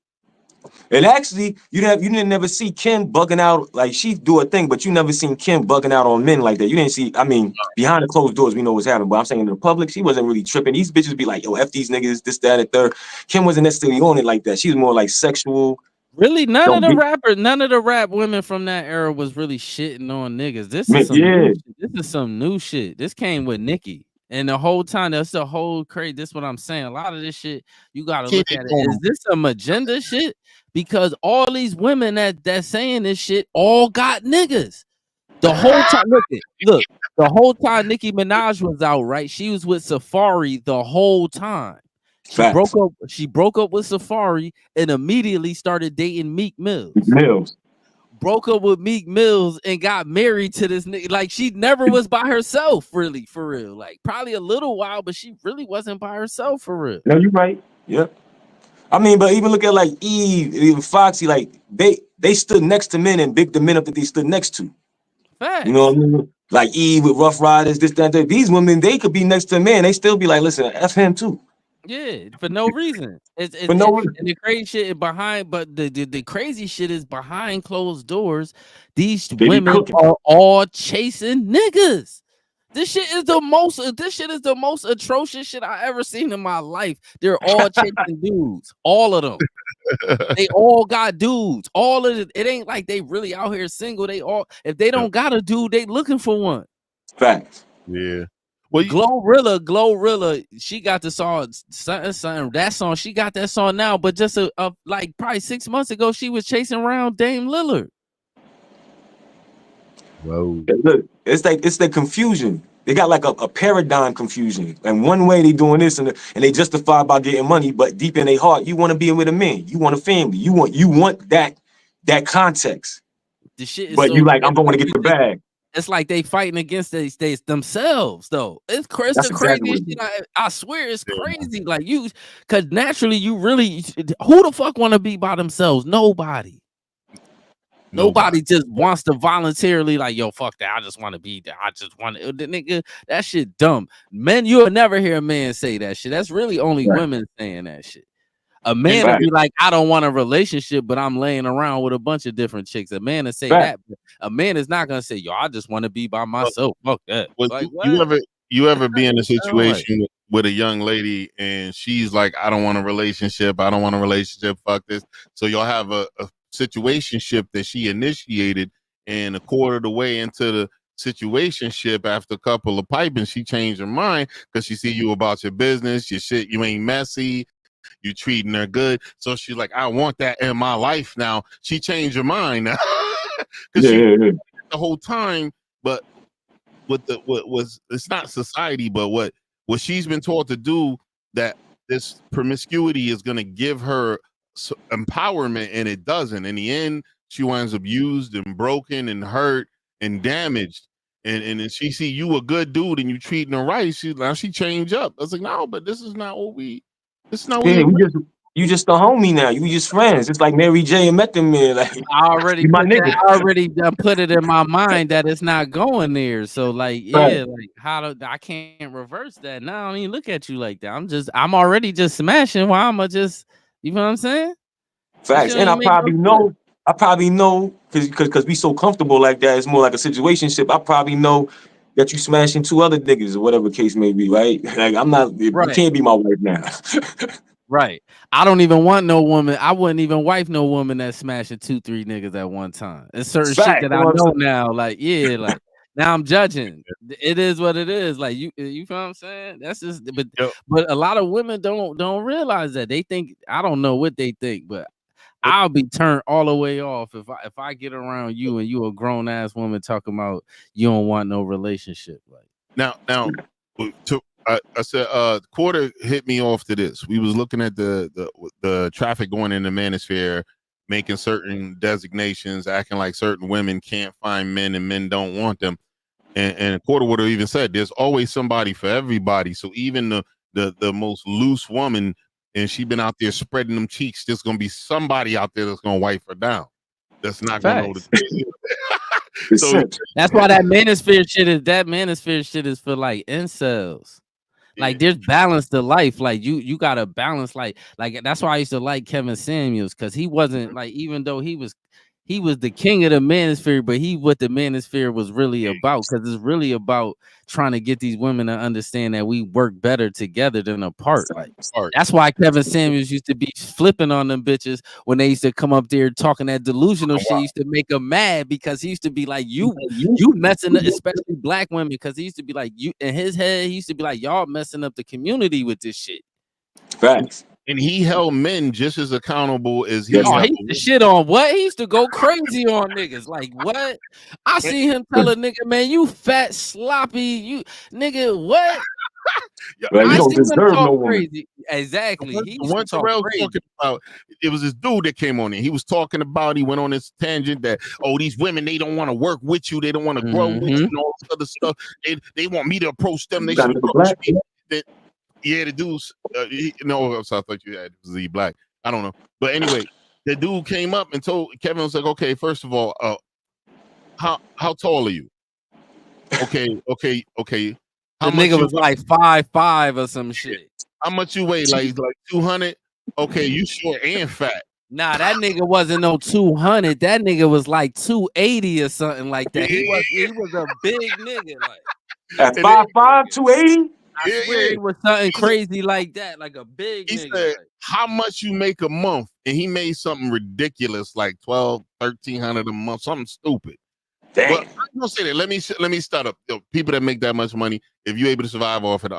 And actually, you didn't never see Kim bugging out, like she do a thing, but you never seen Kim bugging out on men like that. You didn't see, I mean, behind the closed doors, we know what's happening, but I'm saying in the public, she wasn't really tripping. These bitches be like, yo, F these niggas, this, that, and third. Kim wasn't necessarily on it like that. She was more like sexual. Really, none of the rap women from that era was really shitting on niggas. This is some new shit. This came with Nicki. And the whole time, that's the whole crazy. This is what I'm saying. A lot of this shit, you gotta look at it. Is this some agenda shit? Because all these women that saying this shit all got niggas. The whole time, look, the whole time Nicki Minaj was out, right? She was with Safari the whole time. She broke up with Safari and immediately started dating Meek Mills. Broke up with Meek Mills and got married to this nigga. Like, she never was by herself, really, for real. Like, probably a little while, but she really wasn't by herself, for real. No, you're right. Yep. I mean, but even look at like Eve, even Foxy, like they stood next to men and big the men up that they stood next to. Facts. You know what I mean? Like Eve with Rough Riders, this, that, that. These women, they could be next to men. They still be like, listen, F him too. Yeah, for no reason. For no reason. And the crazy shit behind, but the crazy shit is behind closed doors. These women are all chasing niggas. This shit is the most atrocious shit I ever seen in my life. They're all chasing dudes. All of them. They all got dudes. All of it. It ain't like they really out here single. They all, if they don't got a dude, they looking for one. Facts. Yeah. Well, Glorilla, she got the song something. That song, she got that song now, but just like probably 6 months ago, she was chasing around Dame Lillard. Whoa. Look, it's the confusion. They got like a paradigm confusion. And one way they doing this and they justify by getting money, but deep in their heart, you want to be with a man. You want a family. You want that context. The shit is but you like, I'm going to get the bag. It's like they fighting against themselves, though. It's crazy. Exactly shit. I swear it's crazy. Like because naturally you really, who the fuck want to be by themselves? Nobody just wants to voluntarily like, yo, fuck that. I just want to be there. I just want to, nigga. That shit dumb. Men, you'll never hear a man say that shit. That's really only women saying that shit. A man would be like, I don't want a relationship, but I'm laying around with a bunch of different chicks. A man to say that. A man is not gonna say, yo, I just want to be by myself. Fuck that. Like, you ever be in a situation with a young lady and she's like, I don't want a relationship. I don't want a relationship. Fuck this. So y'all have a situationship that she initiated, and a quarter of the way into the situationship, after a couple of piping, she changed her mind because she see you about your business, your shit, you ain't messy. You treating her good, so she's like, I want that in my life now. She changed her mind now because the whole time. But it's not society, but what she's been taught to do, that this promiscuity is going to give her empowerment, and it doesn't. In the end, she winds up used and broken and hurt and damaged. And then she see you a good dude and you treating her right. She changed up. I was like, no, but this is not what we. It's not. Yeah, you just a homie now. You just friends. It's like Mary J and Method Man. Like, I already put it in my mind that it's not going there. So like, yeah, like I can't reverse that. Now I don't even look at you like that. I'm already just smashing. Why I'm just, you know what I'm saying? Facts. And I probably know because we so comfortable like that. It's more like a situationship. I probably know that you smashing two other niggas or whatever case may be, right? Like, I'm not, you can't be my wife now. Right. I don't even want no woman. I wouldn't even wife no woman that's smashing 2-3 niggas at one time. It's certain shit that I know now. Like, yeah, like now I'm judging. It is what it is. Like you feel what I'm saying? That's just, but a lot of women don't realize that. They think, I don't know what they think, but I'll be turned all the way off if I get around you and you a grown ass woman talking about you don't want no relationship. Like now, I said Quarter hit me off to this. We was looking at the traffic going in the manosphere, making certain designations, acting like certain women can't find men and men don't want them. And Quarter would have even said there's always somebody for everybody. So even the most loose woman, and she been out there spreading them cheeks, there's gonna be somebody out there that's gonna wipe her down. That's not gonna know the so that's why that manosphere shit is for like incels. Like there's balance to life. Like you gotta balance. Like that's why I used to like Kevin Samuels, because he wasn't like, even though he was the king of the manosphere, but what the manosphere was really about, because it's really about trying to get these women to understand that we work better together than apart. Like that's why Kevin Samuels used to be flipping on them bitches when they used to come up there talking that delusional shit. Used to make them mad, because he used to be like, you messing up, especially black women, because he used to be like, you in his head, he used to be like, y'all messing up the community with this shit. Facts. And he held men just as accountable as he. He used to shit on what? He used to go crazy on niggas. Like what? I see him tell a nigga, man, you fat sloppy, you nigga, what? Well, you don't see him deserve talk no woman. crazy. Exactly. He used One to talk Terrell crazy. talking about, it was this dude that came on there. He was talking about, he went on this tangent that, oh, these women, they don't want to work with you, they don't want to grow with you, and all this other stuff. They want me to approach them. They should approach me. Yeah, the dudes. No, I thought you had Z Black. I don't know, but anyway, the dude came up and told Kevin, was like, okay, first of all, how tall are you? Okay. The nigga was like 5'5" or some shit. How much you weigh? Like 200? Okay, you short and fat. Nah, that nigga wasn't no 200. That nigga was like 280 or something like that. He was a big nigga. Like at 5'5", 280. I swear it was something crazy like that, like a big he nigga. Said, how much you make a month? And he made something ridiculous, like $1,300 a month, something stupid. Damn. But I'm gonna say that. Let me start up. People that make that much money, if you're able to survive off it,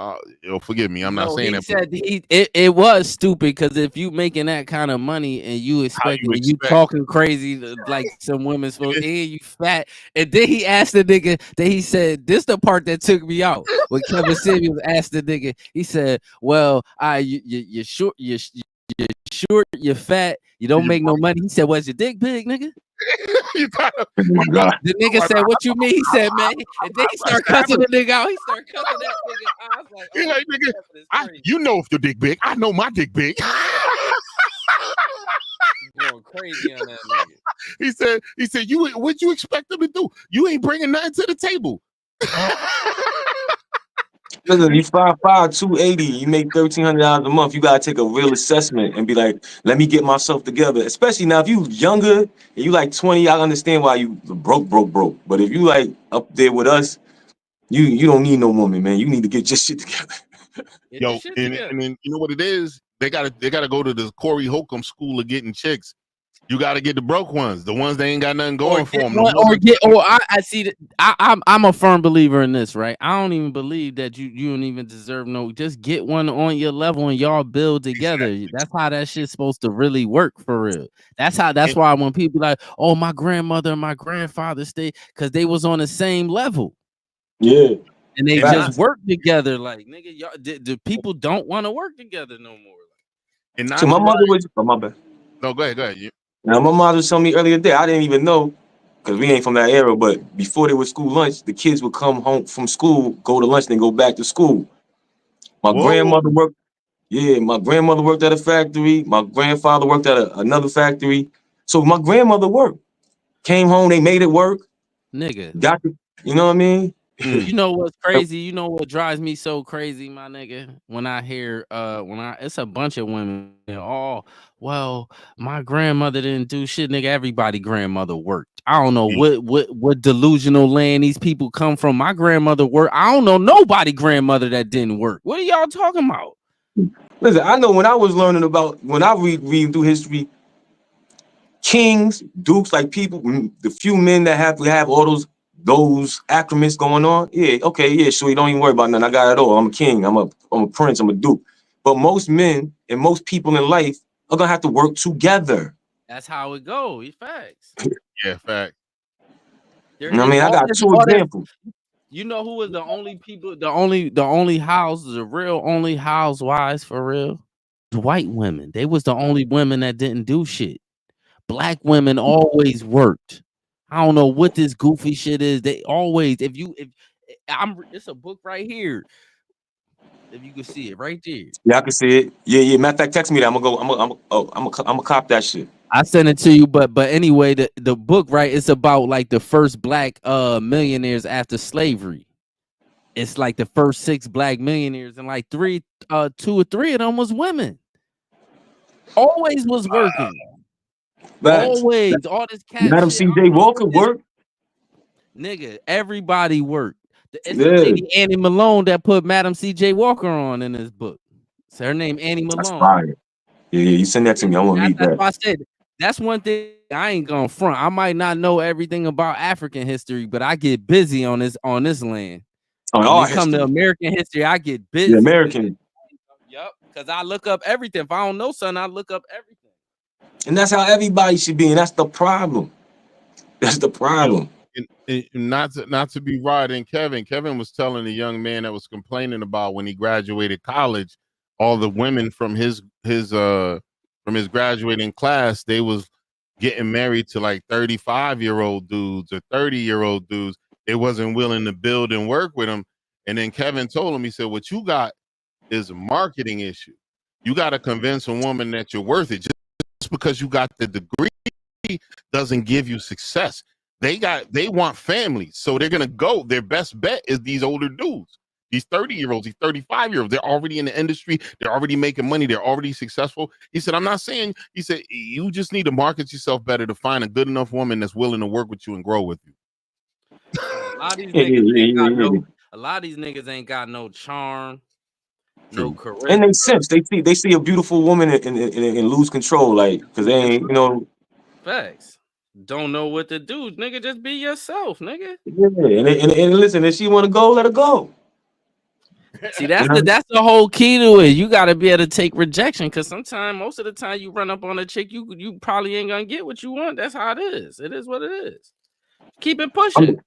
forgive me. I'm not saying that. Said it was stupid, because if you making that kind of money and you talking crazy like some women supposed, and you fat, and then he asked the nigga, then he said, this the part that took me out. When Kevin Samuels asked the nigga, he said, well, you're short, you're fat, you don't make no money. He said, was your dick big, nigga? The nigga said, what you mean? He said, man, and then he started cussing the nigga out. He started cussing that nigga. I was like, nigga, you know if your dick big. I know my dick big. Going crazy on that nigga. He said, what'd you expect him to do? You ain't bringing nothing to the table. Listen, you 5'5", 280, you make $1,300 a month. You gotta take a real assessment and be like, let me get myself together. Especially now, if you younger and you like 20, I understand why you broke. But if you like up there with us, you don't need no woman, man. You need to get your shit together. And then you know what it is? They gotta go to the Corey Holcomb school of getting chicks. You got to get the broke ones, the ones that ain't got nothing going for them. I see that. I'm a firm believer in this, right? I don't even believe that you don't even deserve no. Just get one on your level and y'all build together. Exactly. That's how that shit's supposed to really work for real. That's why when people like, oh, my grandmother and my grandfather stay, because they was on the same level. Yeah. And they just work together. Like, nigga, y'all, the people don't want to work together no more. And so my mother was, my bad. No, go ahead. Now, my mom was telling me earlier today, I didn't even know, because we ain't from that era, but before there was school lunch, the kids would come home from school, go to lunch, and then go back to school. My grandmother worked at a factory. My grandfather worked at another factory. So my grandmother worked. Came home, they made it work. Nigga. You know what I mean? You know what's crazy? You know what drives me so crazy, my nigga? When I hear it's a bunch of women, well, my grandmother didn't do shit, nigga. Everybody grandmother worked. I don't know what delusional land these people come from. My grandmother worked. I don't know nobody grandmother that didn't work. What are y'all talking about? Listen, I know when I was learning about, when I read through history, kings, dukes, like people, the few men that have all those acclimates going on, sure, you don't even worry about nothing. I got it all. I'm a king. I'm a prince. I'm a duke. But most men and most people in life are gonna have to work together. That's how it goes. Facts. Yeah, fact. I mean, I got two examples. You know who was the only people, the only houses, the real only housewives for real? White women. They was the only women that didn't do shit. Black women always worked. I don't know what this goofy shit is. They always, it's a book right here. If you can see it right there. Yeah, I can see it. Yeah. Matter of fact, text me that. I'm gonna cop that shit. I sent it to you, but anyway, the book, right, it's about like the first black millionaires after slavery. it's like the first 6 black millionaires, and like 2 or 3 of them was women. Always was working. Always. All this cat Madam shit. C.J. Walker worked. Nigga, everybody worked. It's the lady Annie Malone that put Madam C.J. Walker on in his book. So her name Annie Malone. That's fire. Yeah, you send that to me. I want to read that. That's why I said that's one thing I ain't gonna front. I might not know everything about African history, but I get busy on this land. When it come to American history, I get busy. The American. Yep, because I look up everything. If I don't know something, I look up everything. And that's how everybody should be, and that's the problem. That's the problem. And not to be riding Kevin. Kevin was telling a young man that was complaining about when he graduated college, all the women from his graduating class, they was getting married to like 35-year-old dudes or 30-year-old dudes. They wasn't willing to build and work with them. And then Kevin told him, he said, what you got is a marketing issue. You got to convince a woman that you're worth it. Just because you got the degree doesn't give you success. They want families, so they're gonna go. Their best bet is these older dudes, these 30-year-olds, these 35-year-olds. They're already in the industry. They're already making money. They're already successful. He said, I'm not saying. He said, you just need to market yourself better to find a good enough woman that's willing to work with you and grow with you. A lot of these niggas ain't got no charm, no charisma. And they sense they see a beautiful woman and lose control, like, because they ain't, Facts. Don't know what to do, nigga. Just be yourself, nigga. Yeah, and listen, if she want to go, let her go. See, that's the whole key to it. You got to be able to take rejection, because sometimes, most of the time, you run up on a chick, you probably ain't gonna get what you want. That's how it is. It is what it is. Keep it pushing.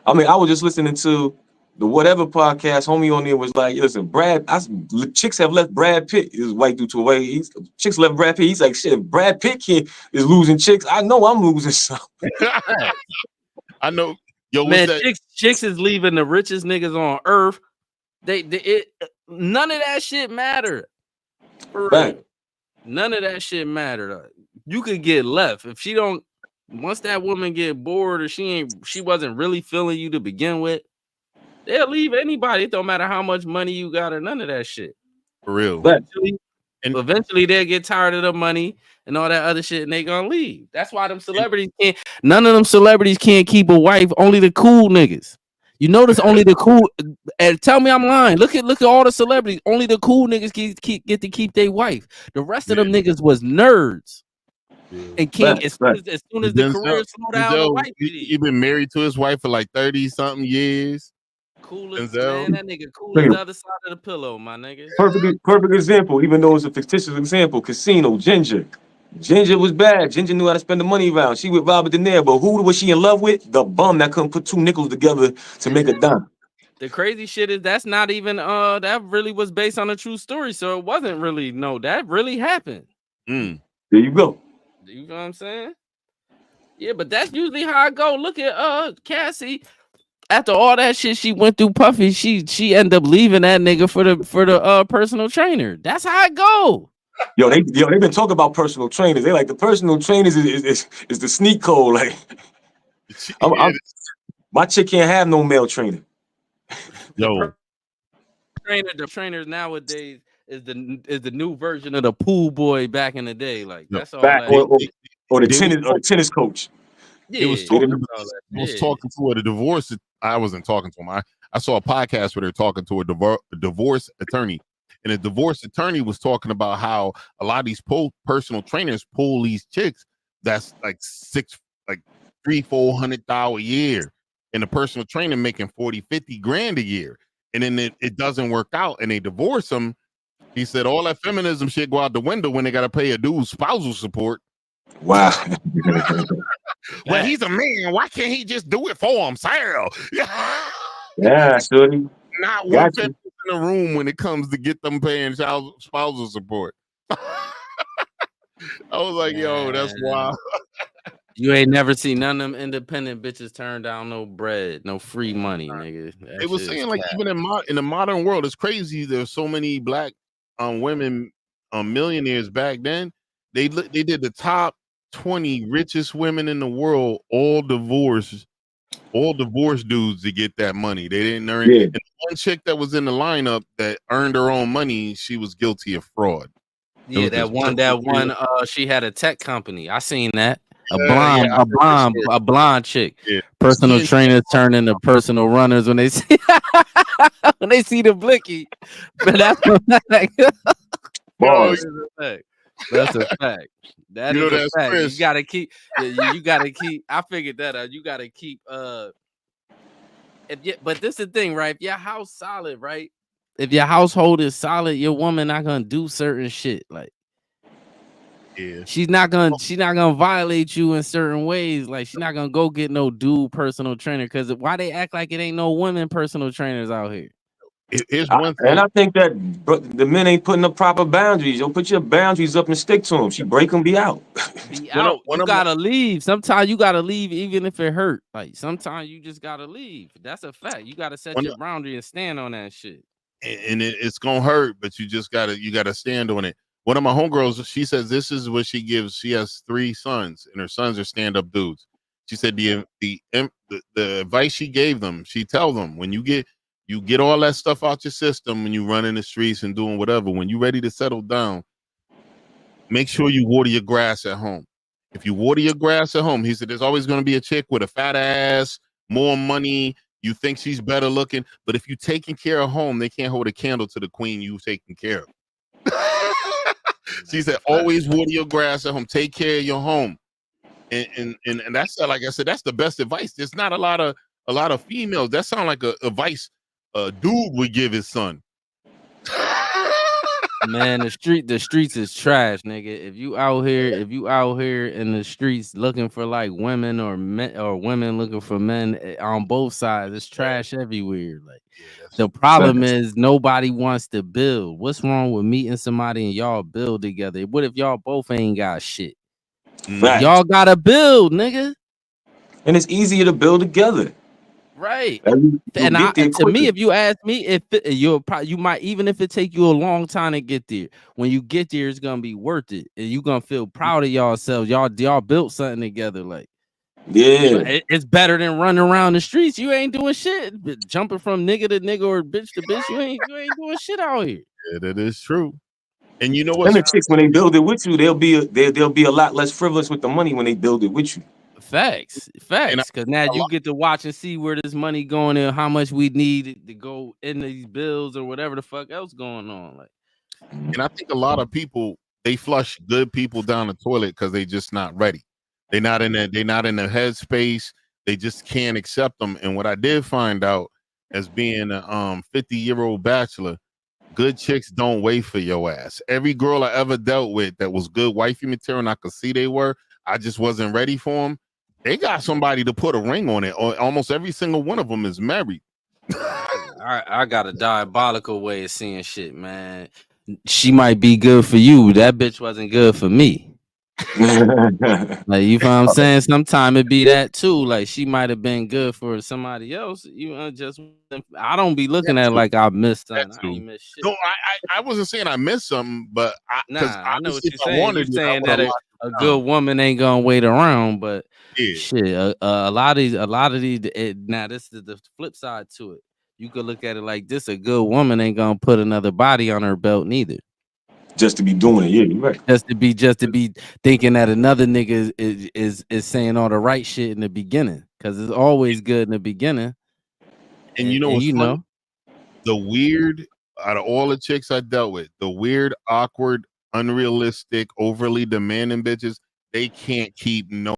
I mean, I was just listening to the Whatever podcast. Homie on there was like, listen, chicks have left Brad Pitt. This white dude to away. Chicks left Brad Pitt. He's like, shit, if Brad Pitt is losing chicks, I know I'm losing something. I know. Yo, man, chicks is leaving the richest niggas on earth. None of that shit matter. Right. None of that shit matter. You could get left if she don't. Once that woman get bored or she wasn't really feeling you to begin with, they'll leave anybody. It don't matter how much money you got or none of that shit. For real. Eventually they'll get tired of the money and all that other shit, and they gonna leave. That's why them celebrities can't. None of them celebrities can't keep a wife. Only the cool niggas. You notice only the cool. And tell me I'm lying. Look at all the celebrities. Only the cool niggas get to keep their wife. The rest of them niggas was nerds. And can't as soon as the career slow down, the wife he been married to his wife for like 30-something years. Coolest man, that nigga cool as the other side of the pillow, my nigga. Perfect example, even though it's a fictitious example. Casino, Ginger. Ginger was bad. Ginger knew how to spend the money around. She with Robert De Niro, but who was she in love with? The bum that couldn't put 2 nickels together to make a dime. The crazy shit is that's not even that really was based on a true story, so it wasn't really that really happened. There you go. You know what I'm saying? Yeah, but that's usually how I go. Look at Cassie. After all that shit she went through, Puffy, she ended up leaving that nigga for the personal trainer. That's how I go. Yo, they've been talking about personal trainers. They like the personal trainers is the sneak code. Like, my chick can't have no male trainer. Yo, the trainers nowadays is the new version of the pool boy back in the day. Like that's all. Or the tennis coach. Yeah, it was talking to a divorce. I wasn't talking to him. I saw a podcast where they're talking to a divorce attorney, and a divorce attorney was talking about how a lot of these personal trainers pull these chicks that's like $300,000-$400,000 a year, and the personal trainer making $40,000-$50,000 a year, and then it doesn't work out, and they divorce them. He said all that feminism shit go out the window when they got to pay a dude's spousal support. Wow. Well, he's a man. Why can't he just do it for himself? Yeah, shorty. Not one in the room when it comes to get them paying spousal support. I was like, yo, that's wild. You ain't never seen none of them independent bitches turn down no bread, no free money, nigga. They was saying like even in the modern world, it's crazy. There's so many black women millionaires back then. They did the top 20 richest women in the world, all divorced all divorced dudes to get that money. They didn't earn it. And one chick that was in the lineup that earned her own money, she was guilty of fraud. Yeah, that one. She had a tech company. I seen that. A blonde chick. Yeah. Personal trainers turn into personal runners when they see when they see the blicky. But that's a fact. That's a fact. That is a fact. Chris. You gotta keep. You gotta keep. I figured that out. You gotta keep. But this is the thing, right? If your house solid, right? If your household is solid, your woman not gonna do certain shit. Like, yeah, she's not gonna violate you in certain ways. Like, she's not gonna go get no dude personal trainer. Because why they act like it ain't no women personal trainers out here? Here's one thing. And I think that the men ain't putting up proper boundaries. Yo, put your boundaries up and stick to them. She break them, be out. Be out. You gotta leave. Sometimes you gotta leave, even if it hurt. Like, sometimes you just gotta leave. That's a fact. You gotta set your boundary and stand on that shit. And it's gonna hurt, but you gotta stand on it. One of my homegirls, she says this is what she gives. She has 3 sons, and her sons are stand-up dudes. She said the advice she gave them, she tell them when you get all that stuff out your system when you run in the streets and doing whatever. When you're ready to settle down, make sure you water your grass at home. If you water your grass at home, he said there's always going to be a chick with a fat ass, more money. You think she's better looking, but if you're taking care of home, they can't hold a candle to the queen you taking care of. She said always water your grass at home. Take care of your home, and that's like I said, that's the best advice. There's not a lot of females that sound like a advice a dude would give his son. Man, the streets is trash, nigga. If you out here in the streets looking for like women or men or women looking for men on both sides, it's trash everywhere. Like, the problem is nobody wants to build. What's wrong with meeting somebody and y'all build together? What if y'all both ain't got shit? Y'all gotta build, nigga. And it's easier to build together. Right. And to me, if you ask me, you might, even if it take you a long time to get there, when you get there, it's gonna be worth it, and you're gonna feel proud of yourselves. Y'all built something together. Like, yeah, it's better than running around the streets. You ain't doing shit, jumping from nigga to nigga or bitch to bitch. You ain't doing shit out here. Yeah, that is true. And you know what? And the chicks, when they build it with you, they'll be a lot less frivolous with the money when they build it with you. Facts. Because now you get to watch and see where this money going and how much we need to go in these bills or whatever the fuck else going on. Like, and I think a lot of people, they flush good people down the toilet because they just not ready. They're not in the headspace. They just can't accept them. And what I did find out as being a 50-year-old bachelor, good chicks don't wait for your ass. Every girl I ever dealt with that was good wifey material, and I could see they were, I just wasn't ready for them. They got somebody to put a ring on it. Almost every single one of them is married. I got a diabolical way of seeing shit, man. She might be good for you. That bitch wasn't good for me. Like, you know what I'm saying? Sometimes it be that too. Like, she might have been good for somebody else. I don't be looking at it like I missed something. I ain't missed shit. No, I wasn't saying I missed something, but I know what you're saying. You're saying that a good woman ain't gonna wait around, but shit, a lot of these. Now this is the flip side to it. You could look at it like this: a good woman ain't gonna put another body on her belt neither. Just to be doing it, yeah, you're right. Just to be thinking that another nigga is saying all the right shit in the beginning, because it's always good in the beginning. And you know, the weird out of all the chicks I dealt with, the weird, awkward, unrealistic, overly demanding bitches, they can't keep no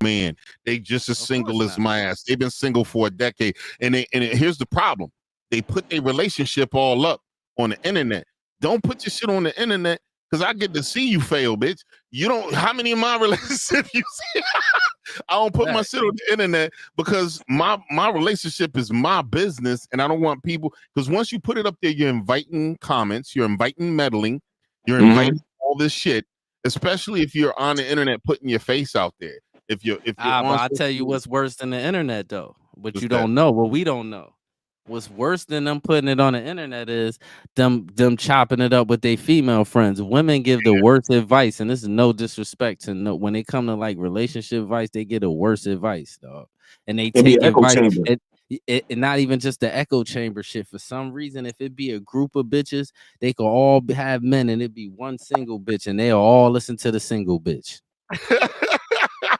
man. They just as single as my ass. They've been single for a decade, and here's the problem: they put their relationship all up on the internet. Don't put your shit on the internet, because I get to see you fail, bitch. You don't. How many of my relationships you see? I don't put my shit on the internet because my relationship is my business, and I don't want people, because once you put it up there, you're inviting comments, you're inviting meddling, you're inviting all this shit, especially if you're on the internet putting your face out there. If you're but I tell you what's worse than the internet though, but you don't know. Well, we don't know. What's worse than them putting it on the internet is them chopping it up with their female friends. Women give the worst advice, and this is no disrespect to when they come to like relationship advice, they get the worst advice, dog. and they It'd be take an echo advice. chamber. It not even just the echo chamber shit. For some reason, if it be a group of bitches, they could all have men, and it be one single bitch, and they'll all listen to the single bitch.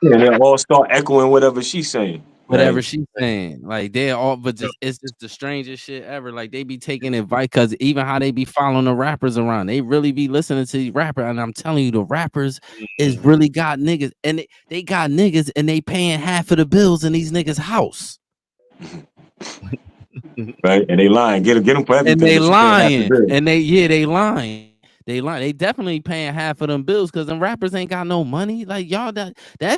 Yeah, they'll all start echoing whatever she's saying. Whatever Like, she's saying, like they all, but just it's just the strangest shit ever. Like they be taking advice, because even how they be following the rappers around, they really be listening to the rapper. And I'm telling you, the rappers is really got niggas, and they got niggas, and they paying half of the bills in these niggas' house. right, and they lying. Get them for everything. And they but you can't have lying, the bill. and they lying. They lying. They definitely paying half of them bills, because them rappers ain't got no money. Like y'all, that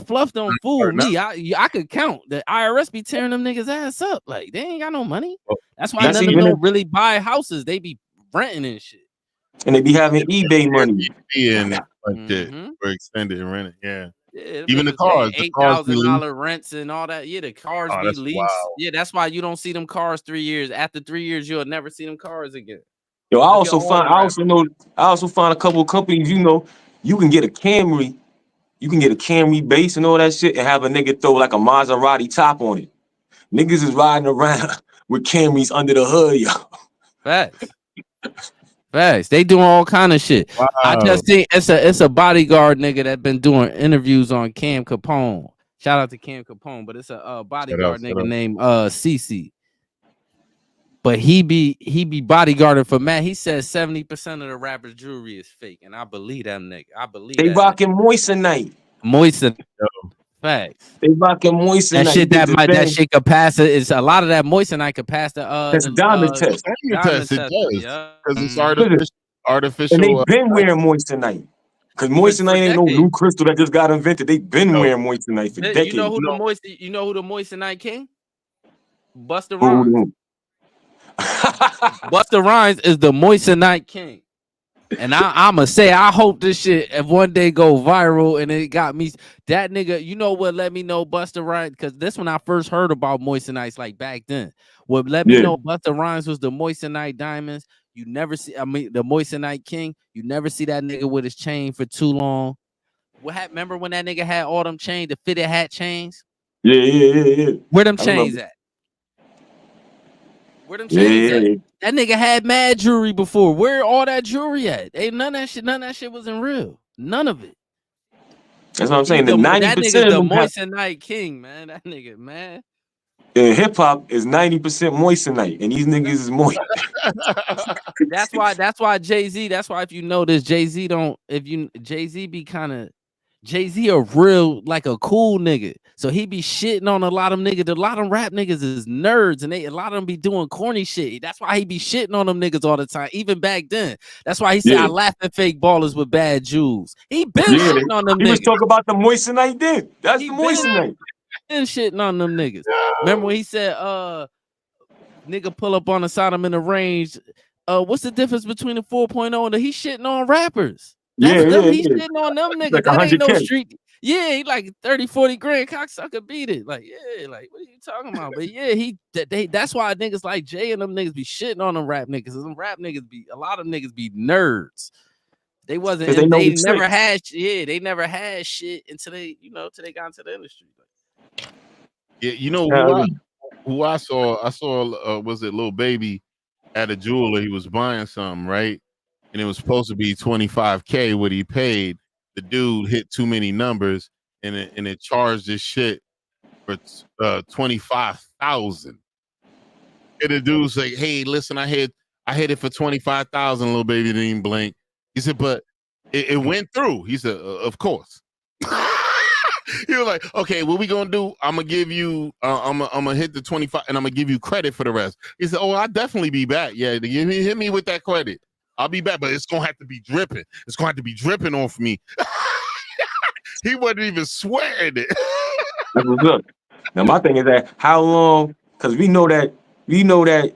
fluff don't fool me. I could count. The IRS be tearing them niggas ass up. Like they ain't got no money. That's why none of them don't really buy houses. They be renting and shit. And they be having eBay money. And like that for extended and renting. Yeah. Yeah, even the cars, $8,000 rents and all that. Yeah, the cars be leased. Wild. Yeah, that's why you don't see them cars 3 years. After 3 years, you'll never see them cars again. Yo, I also find a couple of companies, you can get a Camry, base and all that shit, and have a nigga throw like a Maserati top on it. Niggas is riding around with Camrys under the hood, yo. Facts. They doing all kind of shit. Wow. I just think it's a bodyguard nigga that been doing interviews on Cam Capone. Shout out to Cam Capone, but it's a bodyguard nigga named CC. But he be bodyguarding for Matt. He says 70% of the rappers' jewelry is fake, and I believe that nigga. I believe they rocking moissanite. Facts. They rocking moissanite. That shit could pass it. It's a lot of that moissanite could pass the that's diamond test. Because it's artificial. And they've been wearing moissanite. Because moissanite ain't no new crystal that just got invented. They've been wearing moissanite for decades. You know who the moissanite king? Busta Rhymes. Busta Rhymes is the moissanite king. And I'ma say, I hope this shit if one day go viral, and it got me that nigga. You know what? Let me know Busta Rhymes, because this when I first heard about moissanites, like back then. What let me know Busta Rhymes was the moissanite diamonds. You never see, the moissanite king. You never see that nigga with his chain for too long. What happened? Remember when that nigga had all them chains, the fitted hat chains? Yeah. Where them chains at? Where them chains at? That nigga had mad jewelry before. Where all that jewelry at? Ain't none of that shit wasn't real. None of it. That's what I'm saying. The 90% that nigga's the moissanite king, man. That nigga, man. Yeah, hip hop is 90% moissanite, and these niggas is moist. That's why Jay-Z. That's why if you notice, Jay-Z be kind of Jay-Z a real like a cool nigga. So he be shitting on a lot of niggas. A lot of rap niggas is nerds, and a lot of them be doing corny shit. That's why he be shitting on them niggas all the time, even back then. That's why he said, I laugh at fake ballers with bad jewels. He been shitting on them niggas. He was talking about the moissanite then. That's the moissanite. Been shitting on them niggas. Remember when he said, nigga pull up on the side, I'm in the range. What's the difference between the 4.0 and he shitting on rappers? He's shitting on them niggas. Like that ain't no street. Yeah, he like 30, 40 grand cocksucker beat it. Like, yeah, like what are you talking about? But yeah, that's why niggas like Jay and them niggas be shitting on them rap niggas. Them rap niggas a lot of niggas be nerds. They wasn't they never had shit until they got into the industry. Yeah, who I saw was it Lil Baby at a jeweler. He was buying something, right? And it was supposed to be $25K what he paid. The dude hit too many numbers, and it charged this shit for $25,000. And the dude's like, "Hey, listen, I hit it for $25,000." Lil Baby didn't even blink. He said, "But it went through." He said, "Of course." He was like, "Okay, what we gonna do? I'm gonna give you, I'm gonna hit the 25, and I'm gonna give you credit for the rest." He said, "Oh, I'll definitely be back. Yeah, hit me with that credit. I'll be back, but it's gonna have to be dripping. It's gonna have to be dripping off me." He wasn't even swearing it. That's what's up. Now my thing is that how long? Because we know that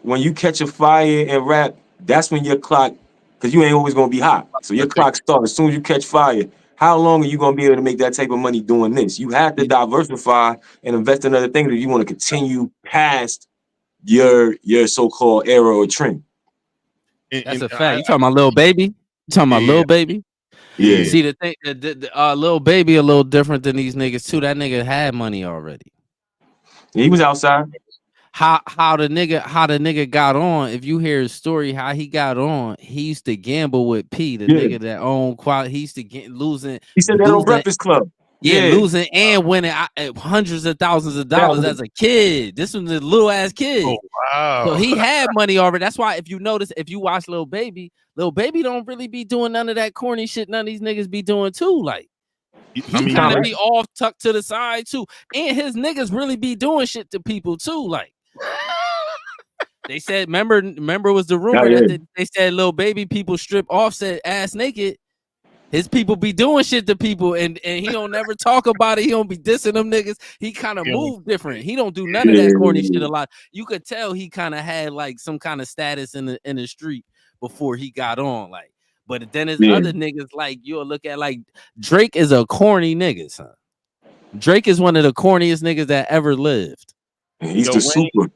when you catch a fire and rap, that's when your clock. Because you ain't always gonna be hot, so your clock starts as soon as you catch fire. How long are you gonna be able to make that type of money doing this? You have to diversify and invest in other things if you want to continue past your so-called era or trend. That's a fact. You talking about Lil Baby? You talking about Lil Baby? Yeah. See the thing, Lil Baby a little different than these niggas too. That nigga had money already. He was outside. How the nigga got on? If you hear his story, how he got on, he used to gamble with P, the nigga that owned quality. He used to get losing. He said that on Breakfast Club. Yeah, losing and winning hundreds of thousands of dollars as a kid. This was a little ass kid. Oh, wow. So he had money already. That's why if you notice, if you watch Lil Baby don't really be doing none of that corny shit none of these niggas be doing too. Like he kind of be off tucked to the side too. And his niggas really be doing shit to people too. Like they said, remember was the rumor that they said Lil Baby people strip Offset ass naked. His people be doing shit to people, and he don't never talk about it. He don't be dissing them niggas. He kind of move different. He don't do none of that corny shit a lot. You could tell he kind of had like some kind of status in the street before he got on. Like, but then there's other niggas like you'll look at like Drake is a corny nigga, son. Drake is one of the corniest niggas that ever lived. He's the super.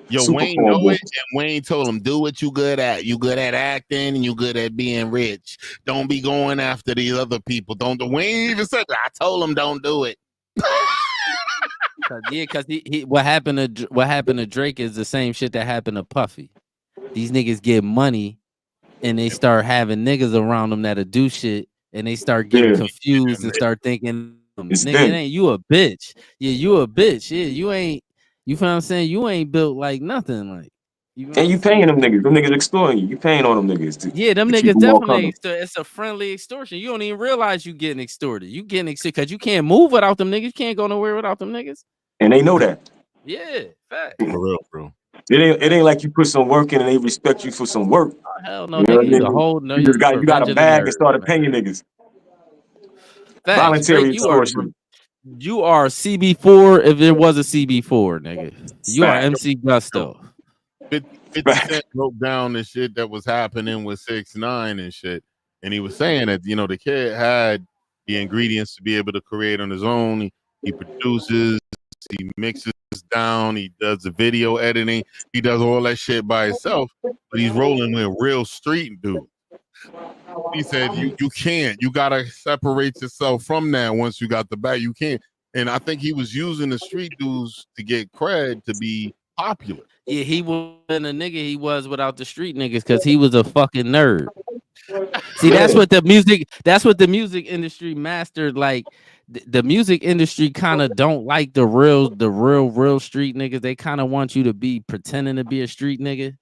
Wayne know it, and Wayne told him, do what you good at. You good at acting, and you good at being rich. Don't be going after these other people. Wayne even said that. I told him, don't do it. Because what happened to Drake is the same shit that happened to Puffy. These niggas get money, and they start having niggas around them that'll do shit, and they start getting confused and start thinking, nigga, ain't you a bitch? Yeah, you a bitch. Yeah, you ain't. You feel what I'm saying? You ain't built like nothing, like. You paying them niggas. Them niggas extorting you. You paying on them niggas. Them niggas definitely. It's a friendly extortion. You don't even realize you getting extorted. You getting extorted because you can't move without them niggas. You can't go nowhere without them niggas. And they know that. Yeah, fact. For real, bro. It ain't like you put some work in and they respect you for some work. Oh, hell no, nigga. You whole no. You got a bag and started paying niggas. Fact. Voluntary extortion. You are CB4 if there was a CB4, nigga. You are MC Gusto. 50 Cent broke down the shit that was happening with 6ix9ine and shit. And he was saying that, the kid had the ingredients to be able to create on his own. He produces, he mixes down, he does the video editing, he does all that shit by himself, but he's rolling with real street dudes. He said, you can't. You got to separate yourself from that once you got the bag. You can't. And I think he was using the street dudes to get cred to be popular. Yeah, he wasn't a nigga he was without the street niggas because he was a fucking nerd. See, that's what the music industry mastered. Like, the music industry kind of don't like the real street niggas. They kind of want you to be pretending to be a street nigga.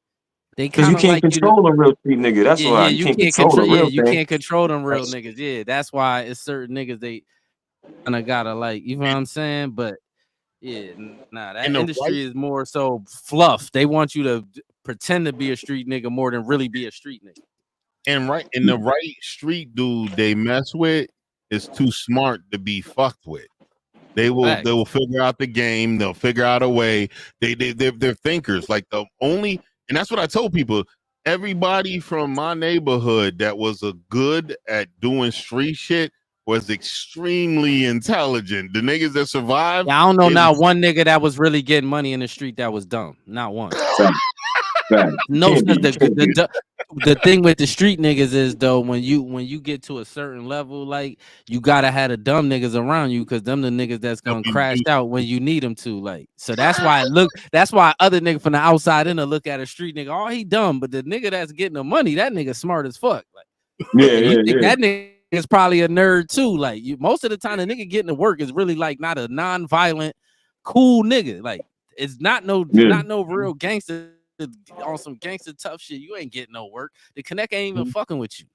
Because you can't control a real street nigga. That's why you can't control the real you can't control them real niggas. Yeah, that's why it's certain niggas they kind of gotta like. You know what I'm saying? But yeah, that industry is more so fluff. They want you to pretend to be a street nigga more than really be a street nigga. And the right street dude they mess with is too smart to be fucked with. They will figure out the game. They'll figure out a way. They're thinkers. Like and that's what I told people. Everybody from my neighborhood that was good at doing street shit was extremely intelligent. The niggas that survived. Yeah, I don't know not one nigga that was really getting money in the street that was dumb. Not one. No, the thing with the street niggas is though when you get to a certain level, like you gotta have the dumb niggas around you because them the niggas that's gonna crash out when you need them to. Like, so that's why other nigga from the outside in to look at a street nigga, oh he dumb, but the nigga that's getting the money, that nigga smart as fuck. Like, that nigga is probably a nerd too. Like most of the time the nigga getting to work is really like not a non-violent, cool nigga. Like it's not no real gangster. On some gangster tough shit, you ain't getting no work. The Connect ain't even fucking with you.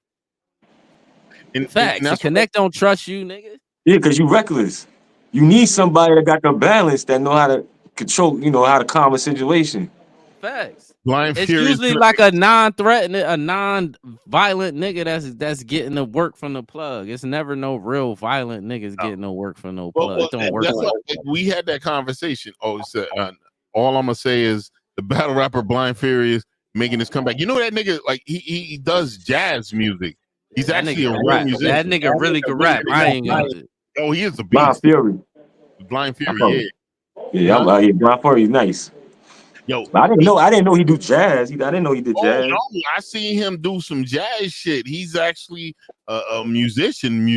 In fact, the Connect don't trust you, nigga. Yeah, because you reckless. You need somebody that got the balance that know how to control, how to calm a situation. Facts. It's usually like a non-threatening, a non-violent nigga that's getting the work from the plug. It's never no real violent niggas getting no work from no plug. It don't work. We had that conversation. All I'm gonna say is the battle rapper Blind Fury is making his comeback. You know that nigga, like he does jazz music. He's actually a real musician. That nigga really could rap. I ain't gonna do it. Oh, he is a beast. Blind Fury. Yeah. Blind Fury's nice. Yo, I didn't know he do jazz. I didn't know he did jazz. No, I seen him do some jazz shit. He's actually a musician.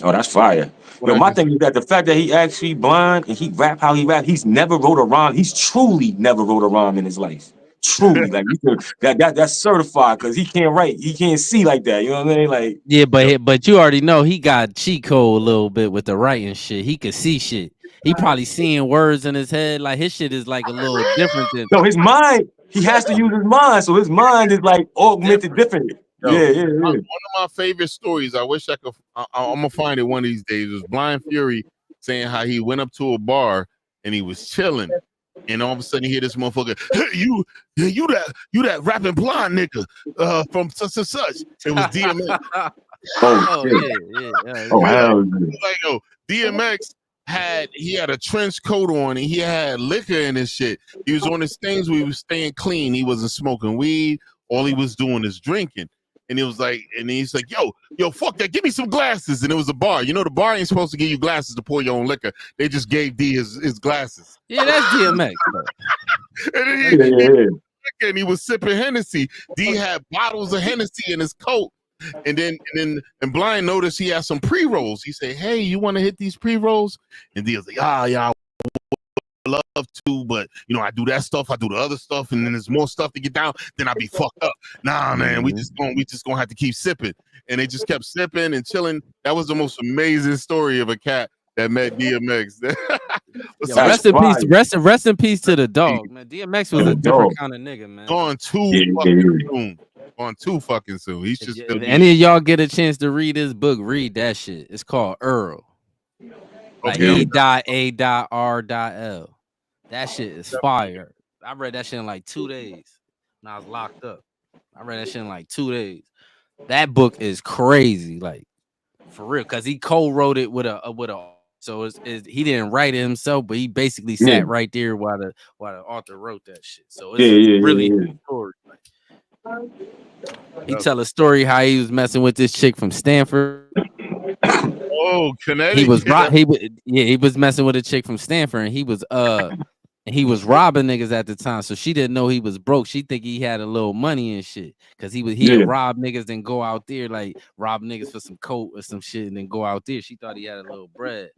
Oh, that's fire. What Yo, I my just- thing is that the fact that he actually blind and he rap how he rap, he's never wrote a rhyme. He's truly never wrote a rhyme in his life. Truly, like that's certified because he can't write, he can't see like that. You know what I mean? Like, Yeah, but you already know he got cheat code a little bit with the writing shit. He could see shit. He probably seeing words in his head. Like his shit is like a little different than. so his mind, he has to use his mind, so his mind is like augmented differently. Yo, Yeah. one of my favorite stories. I wish I could. I'm gonna find it one of these days. Was Blind Fury saying how he went up to a bar and he was chilling, and all of a sudden you hear this motherfucker, hey, you that rapping blind nigga from such and such. It was DMX. Oh yeah. yeah. Oh hell Like yo, DMX had a trench coat on and he had liquor in his shit. He was on his things where he was staying clean. He wasn't smoking weed. All he was doing is drinking. And it was like, and he's like, yo, fuck that. Give me some glasses. And it was a bar. You know, the bar ain't supposed to give you glasses to pour your own liquor. They just gave D his glasses. Yeah, that's DMX. And then and he was sipping Hennessy. D had bottles of Hennessy in his coat. And then Blind noticed he had some pre-rolls. He said, hey, you want to hit these pre-rolls? And D was like, yeah, I would love to, but you know, I do that stuff, I do the other stuff, and then there's more stuff to get down, then I'll be fucked up. Nah, man, we just gonna have to keep sipping. And they just kept sipping and chilling. That was the most amazing story of a cat that met DMX. Rest in peace to the dog, man. DMX was a different kind of nigga, man. Gone too fucking soon. He's just if any of y'all get a chance to read his book, read that shit. It's called Earl. Like E.R.L. That shit is fire. I read that shit in like 2 days when I was locked up. I read that shit in like 2 days. That book is crazy, like for real, because he co-wrote it with a. So he didn't write it himself, but he basically sat right there while the author wrote that shit. So it's really a story. Like, he tell a story how he was messing with this chick from Stanford. Oh, Connecticut. He was messing with a chick from Stanford, and he was robbing niggas at the time. So she didn't know he was broke. She think he had a little money and shit, because he would rob niggas and go out there, like rob niggas for some coat or some shit, and then go out there. She thought he had a little bread.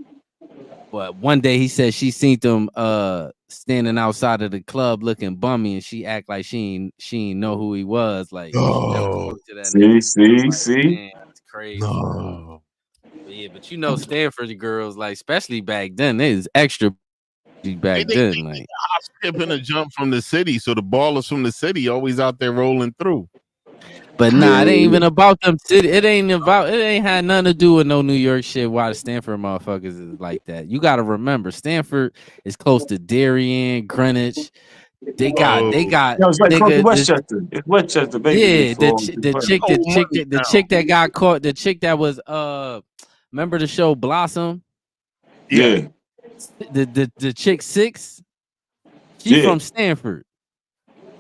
But one day he said she seen them standing outside of the club looking bummy, and she act like she ain't know who he was. Like, see, that's crazy. No. But you know, Stanford girls, like, especially back then, they was extra back then. Like, hop, skip, and a jump from the city. So the ballers from the city always out there rolling through. But nah, it ain't even about them city. It ain't had nothing to do with no New York shit. Why the Stanford motherfuckers is like that? You got to remember, Stanford is close to Darien, Greenwich. They got. It's like Westchester. It's Westchester, baby. Yeah, the chick that got caught. The chick that was remember the show Blossom? Yeah. The chick 6. She from Stanford.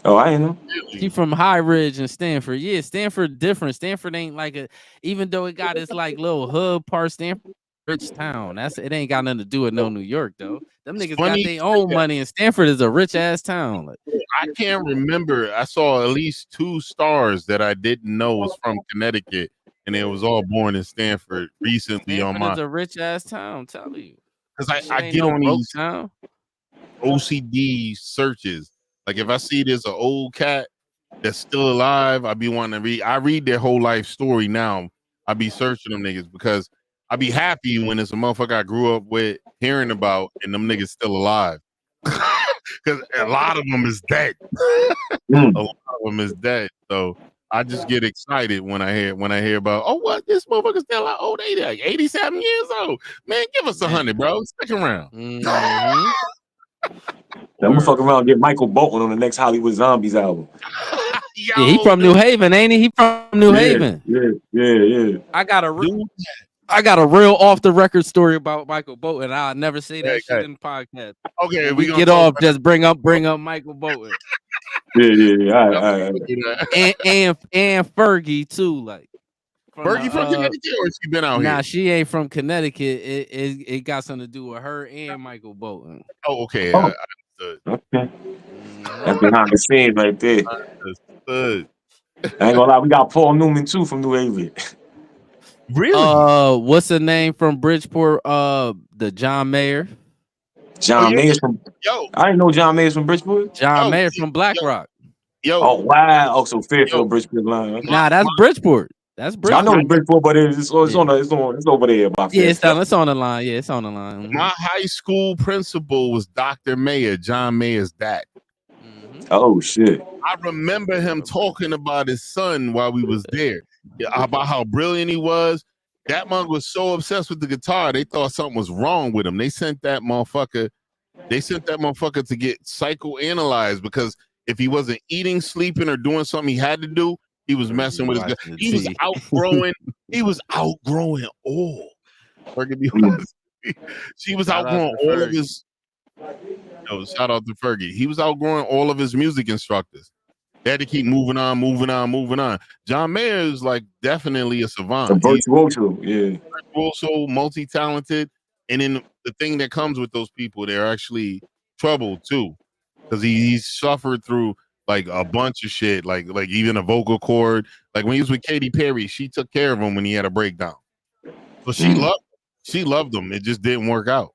Oh, I ain't know. She from High Ridge and Stanford. Yeah, Stanford different. Stanford ain't like even though it got its like little hood part, Stanford rich town. It ain't got nothing to do with no New York though. Them niggas got their own money, and Stanford is a rich ass town. Like, I can't remember. I saw at least 2 stars that I didn't know was from Connecticut, and they was all born in Stanford recently. Stanford is a rich ass town. Tell you, because I get on these OCD searches. Like if I see there's an old cat that's still alive, I be wanting to read. I read their whole life story now. I be searching them niggas because I be happy when it's a motherfucker I grew up with, hearing about, and them niggas still alive. Because a lot of them is dead. A lot of them is dead. So I just get excited when I hear about, oh, what, this motherfucker still alive? Oh, they like 87 years old. Man, give us 100, bro. Stick around. Mm-hmm. I'm gonna fuck around and get Michael Bolton on the next Hollywood Zombies album. Yeah, he from New Haven, ain't he? He from New Haven. Yeah. I got a real off the record story about Michael Bolton. I'll never say that shit in the podcast. Okay, we get off. Just bring up Michael Bolton. Yeah. All right. And Fergie too, like. Fergie from Connecticut, or she been out here? Nah, she ain't from Connecticut. It got something to do with her and Michael Bolton. Oh, okay. I understood. Okay. That's behind the scenes right there. Understood. I ain't gonna lie, we got Paul Newman too from New Haven. Really? What's the name from Bridgeport? The John Mayer. John Mayer's from. I didn't know John Mayer's from Bridgeport. John Mayer from Black Rock. Oh wow! Oh, so Fairfield, Bridgeport line. Okay. Nah, that's Bridgeport. That's Bridgeport. I know it's Bridgeport, but it's over there. It's on the line. Yeah, it's on the line. Mm-hmm. My high school principal was Dr. Mayer, John Mayer's dad. Mm-hmm. Oh shit! I remember him talking about his son while we was there, about how brilliant he was. That mug was so obsessed with the guitar, they thought something was wrong with him. They sent that motherfucker to get psychoanalyzed because if he wasn't eating, sleeping, or doing something he had to do, he was messing with his guitar. He was outgrowing all. She was outgrowing all of his. Shout out to Fergie. He was outgrowing all of his music instructors. They had to keep moving on. John Mayer is like definitely a savant. A virtuoso, virtuoso, multi-talented, and then the thing that comes with those people, they're actually troubled too, because he suffered through like a bunch of shit, like even a vocal cord. Like when he was with Katy Perry, she took care of him when he had a breakdown. So she loved him. It just didn't work out,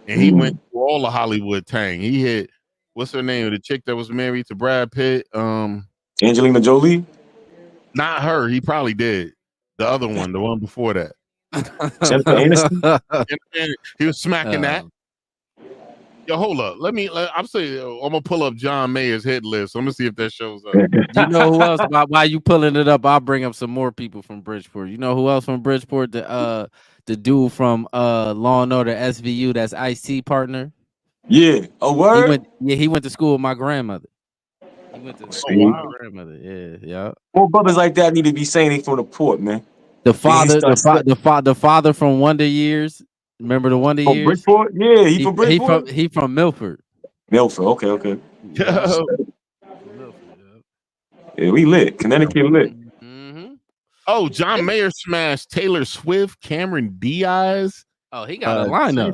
and he went through all the Hollywood tang. He hit. What's her name? The chick that was married to Brad Pitt. Angelina Jolie? Not her. He probably did. The other one, the one before that. Jennifer Aniston? He was smacking that. Yo, hold up. I'm gonna pull up John Mayer's hit list. I'm gonna see if that shows up. You know who else? While you pulling it up, I'll bring up some more people from Bridgeport. You know who else from Bridgeport? The dude from Law and Order SVU. That's Ice-T partner. Yeah. Oh, word? He went to school with my grandmother. He went to school with my grandmother. Yeah. More brothers like that need to be saying they from the port, man. The father from Wonder Years. Remember the Wonder Years? Bridgeport? Yeah, he from Bridgeport. He from Milford. Okay. Yeah, we lit. Connecticut lit. Mm-hmm. Oh, John Mayer smashed Taylor Swift, Cameron Diaz. Oh, he got a lineup.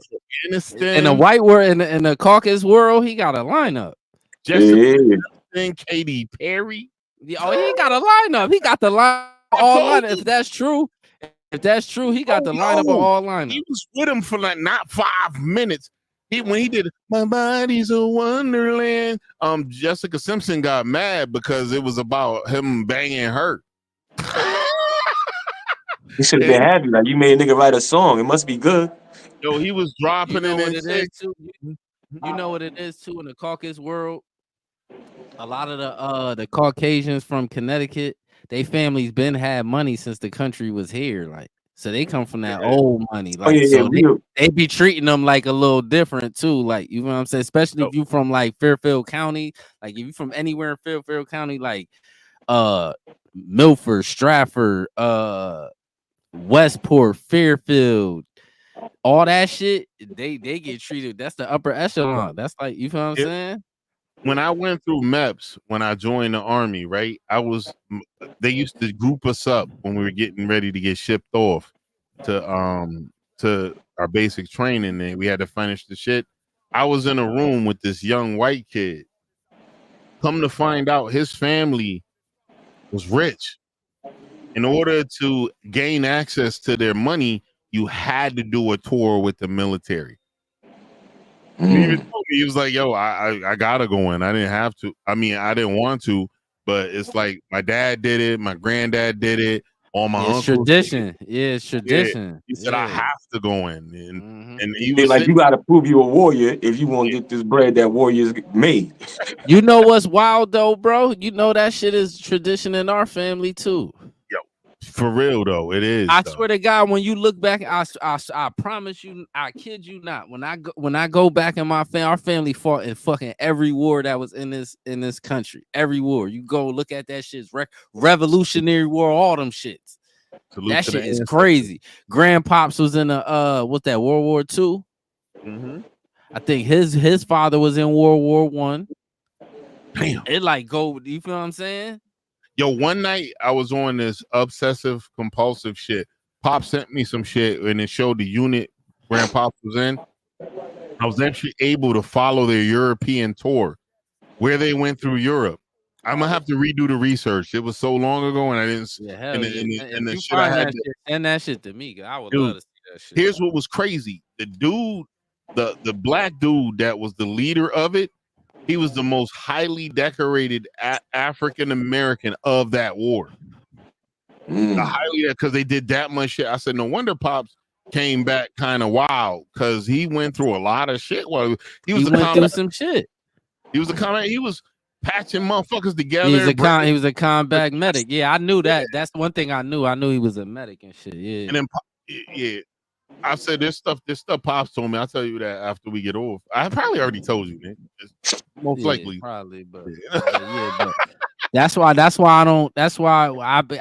In the white world, in the caucus world, he got a lineup. Jessica Katy Perry. Oh, he got a lineup. He got the all lineup. If that's true, he got the lineup of all lineup. He was with him for like not 5 minutes. When he did "My Body's a Wonderland," Jessica Simpson got mad because it was about him banging her. He should have been happy. Like, you made a nigga write a song. It must be good. Yo, he was dropping it. You know what it is too in the caucus world. A lot of the Caucasians from Connecticut, they families been had money since the country was here. Like, so they come from that old money. Like, they be treating them like a little different too. Like, you know what I'm saying? Especially if you from like Fairfield County. Like, if you from anywhere in Fairfield County, like Milford, Stratford, Westport, Fairfield, all that shit, they get treated. That's the upper echelon. That's like, you feel what I'm saying? When I went through MEPS, when I joined the army, right? They used to group us up when we were getting ready to get shipped off to our basic training, and we had to finish the shit. I was in a room with this young white kid. Come to find out, his family was rich. In order to gain access to their money, you had to do a tour with the military. He was like, yo, I gotta go in. I didn't have to. I mean, I didn't want to, but it's like my dad did it, my granddad did it, all my uncles. Tradition. Yeah, it's tradition. Yeah. He said I have to go in. And he was like, you gotta prove you're a warrior if you want to get this bread that warriors made. You know what's wild though, bro? You know that shit is tradition in our family too. For real though, it is. I swear to God, when you look back, I promise you, I kid you not. When I go back in my family, our family fought in fucking every war that was in this country. Every war. You go look at that shit's Revolutionary War, all them shits. That shit is crazy. Grandpops was in what's that, World War II? Mm-hmm. I think his father was in World War I. Damn. It like go, you feel what I'm saying? Yo, one night I was on this obsessive compulsive shit. Pop sent me some shit and it showed the unit Grandpop was in. I was actually able to follow their European tour where they went through Europe. I'm gonna have to redo the research. It was so long ago, and I didn't. Yeah, hell and, yeah. and the If you shit I find had. that shit, send that shit to me. I would Dude, love to see that shit. Here's what was crazy: the dude, the black dude that was the leader of it, he was the most highly decorated African American of that war. Highly, because they did that much shit. I said, no wonder Pops came back kind of wild, because he went through a lot of shit. Well, he went through some shit. He was a combat. He was patching motherfuckers together. He was a combat medic. Yeah, I knew that. That's one thing I knew. I knew he was a medic and shit. Yeah. And then, yeah, I said this stuff Pops told me. I'll tell you that after we get off. I probably already told you, man. Most likely, probably, but but that's why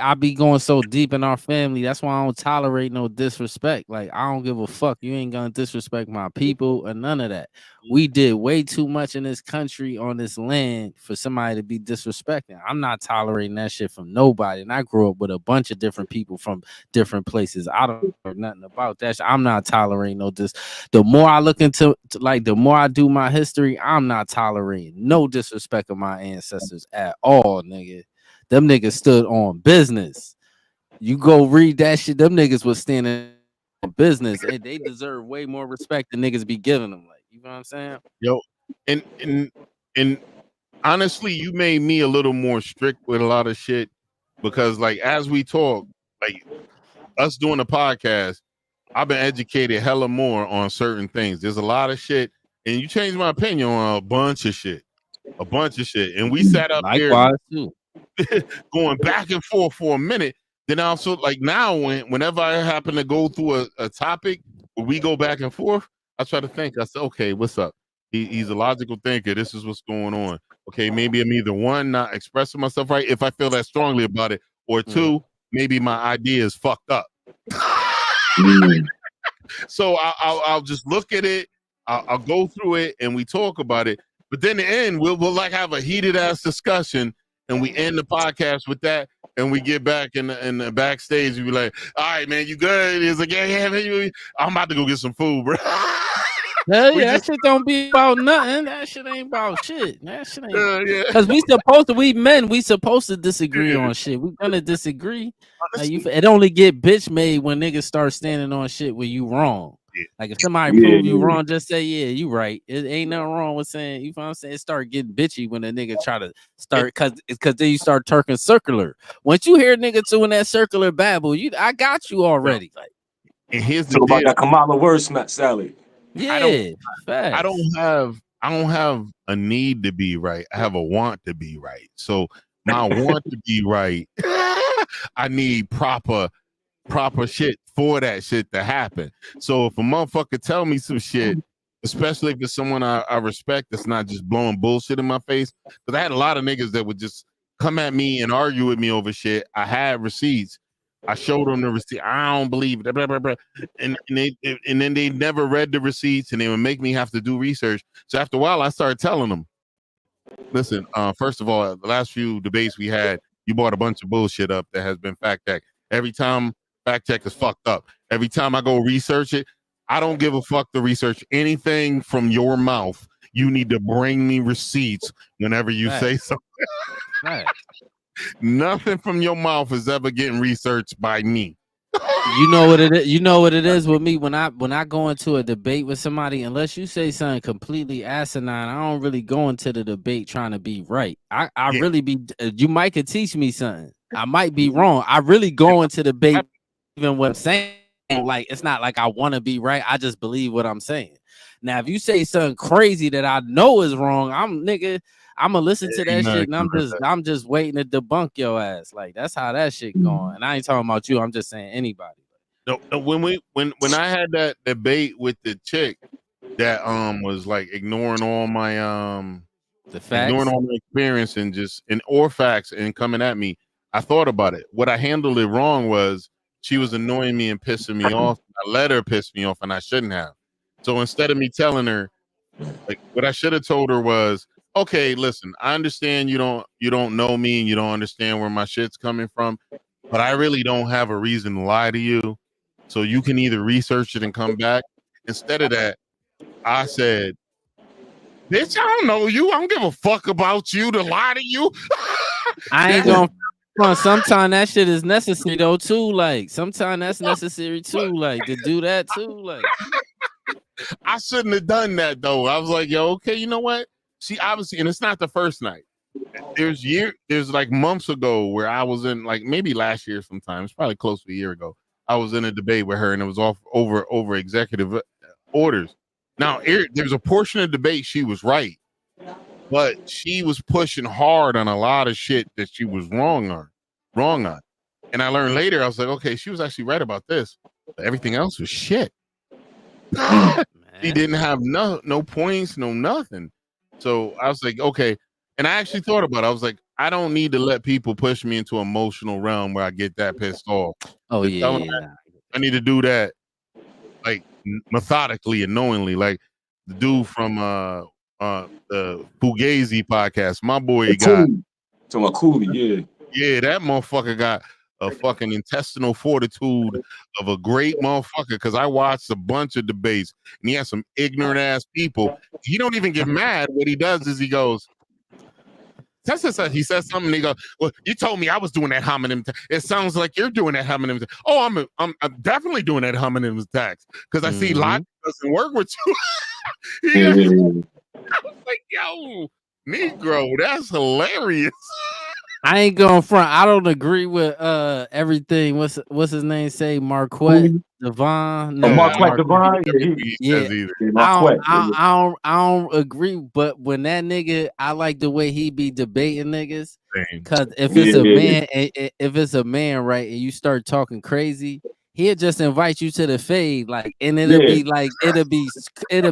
I be going so deep in our family. That's why I don't tolerate no disrespect. Like, I don't give a fuck. You ain't gonna disrespect my people or none of that. We did way too much in this country, on this land, for somebody to be disrespecting. I'm not tolerating that shit from nobody. And I grew up with a bunch of different people from different places. I don't know nothing about that shit. I'm not tolerating no dis. The more I look into, like, the more I do my history, I'm not tolerating no disrespect of my ancestors at all, nigga. Them niggas stood on business. You go read that shit. Them niggas was standing on business, and they deserve way more respect than niggas be giving them. Like, you know what I'm saying? Yo, and honestly, you made me a little more strict with a lot of shit, because, like, as we talk, like us doing the podcast, I've been educated hella more on certain things. There's a lot of shit, and you changed my opinion on a bunch of shit. And we sat up Likewise, there too. Going back and forth for a minute. Then also, like, now, whenever I happen to go through a topic where we go back and forth, I try to think. I said, okay, what's up? He's a logical thinker. This is what's going on. Okay, maybe I'm either one, not expressing myself right if I feel that strongly about it, or two, maybe my idea is fucked up. So I'll just look at it. I'll go through it, and we talk about it. But then in the end, we'll like have a heated ass discussion, and we end the podcast with that. And we get back in the backstage, and be like, "All right, man, you good?" He's like, "Yeah, man, I'm about to go get some food, bro." Hell yeah, that shit don't be about nothing. That shit ain't about shit. That shit ain't. Yeah. Because we men, we supposed to disagree on shit. We're gonna disagree. Like, it only get bitch made when niggas start standing on shit when you wrong. Yeah. Like, if somebody prove you wrong, just say, yeah, you right. It ain't nothing wrong with saying, you know what I'm saying? It start getting bitchy when a nigga try to start, cause then you start turking circular. Once you hear nigga doing that circular babble, I got you already. Like, and here's the Talk about deal. that Kamala worse, Matt Sally. Yeah, I don't have a need to be right. I have a want to be right. So my want to be right, I need proper shit for that shit to happen. So if a motherfucker tell me some shit, especially if it's someone I respect, that's not just blowing bullshit in my face, because I had a lot of niggas that would just come at me and argue with me over shit. I had receipts. I showed them the receipt. I don't believe it. Blah, blah, blah. And then they never read the receipts, and they would make me have to do research. So after a while, I started telling them, listen, first of all, the last few debates we had, you brought a bunch of bullshit up that has been fact-checked. Every time fact check is fucked up. Every time I go research it, I don't give a fuck to research anything from your mouth. You need to bring me receipts whenever you say something. Nothing from your mouth is ever getting researched by me. You know what it is. You know what it is with me when I go into a debate with somebody. Unless you say something completely asinine, I don't really go into the debate trying to be right. I really be. You might could teach me something. I might be wrong. I really go into the debate even what I'm saying. Like, it's not like I want to be right. I just believe what I'm saying. Now, if you say something crazy that I know is wrong, I'm gonna listen to that shit, and I'm just waiting to debunk your ass. Like, that's how that shit going. And I ain't talking about you. I'm just saying anybody. No, when I had that debate with the chick that was like ignoring all my the facts, ignoring all my experience and facts and coming at me, I thought about it. What I handled it wrong was she was annoying me and pissing me off. I let her piss me off, and I shouldn't have. So instead of me telling her, like, what I should have told her was, okay, listen, I understand you don't know me and you don't understand where my shit's coming from, but I really don't have a reason to lie to you. So you can either research it and come back. Instead of that, I said, Bitch, I don't know you. I don't give a fuck about you to lie to you. I ain't gonna. Sometimes that shit is necessary though too. Like sometimes that's necessary too. Like to do that too. Like I shouldn't have done that though. I was like, yo, okay, you know what? See, obviously, and it's not the first night. There's like months ago where I was in, like maybe last year sometime. It's probably close to a year ago. I was in a debate with her, and it was over executive orders. Now, there's a portion of the debate she was right, but she was pushing hard on a lot of shit that she was wrong on. And I learned later, I was like, okay, she was actually right about this. But everything else was shit. He didn't have no points, no nothing. So I was like, okay. And I actually thought about it. I was like, I don't need to let people push me into an emotional realm where I get that pissed off. Oh, yeah. I need to do that like methodically and knowingly. Like the dude from the Fugazi podcast, my boy got to a Cooley, yeah, that motherfucker got a fucking intestinal fortitude of a great motherfucker, because I watched a bunch of debates and he has some ignorant ass people. He don't even get mad. What he does is he goes, he says something and he goes, well, you told me I was doing that homonym. It sounds like you're doing that homonym. Oh, I'm definitely doing that homonym tax because I see logic doesn't work with you. I was like, yo, Negro, that's hilarious. I ain't going front. I don't agree with everything. What's his name? Say Marquette Devon. No, Marquette Devon. Yeah. I don't agree. But when that nigga, I like the way he be debating niggas. Because if it's a man, right, and you start talking crazy, he'll just invite you to the fade, like, and it'll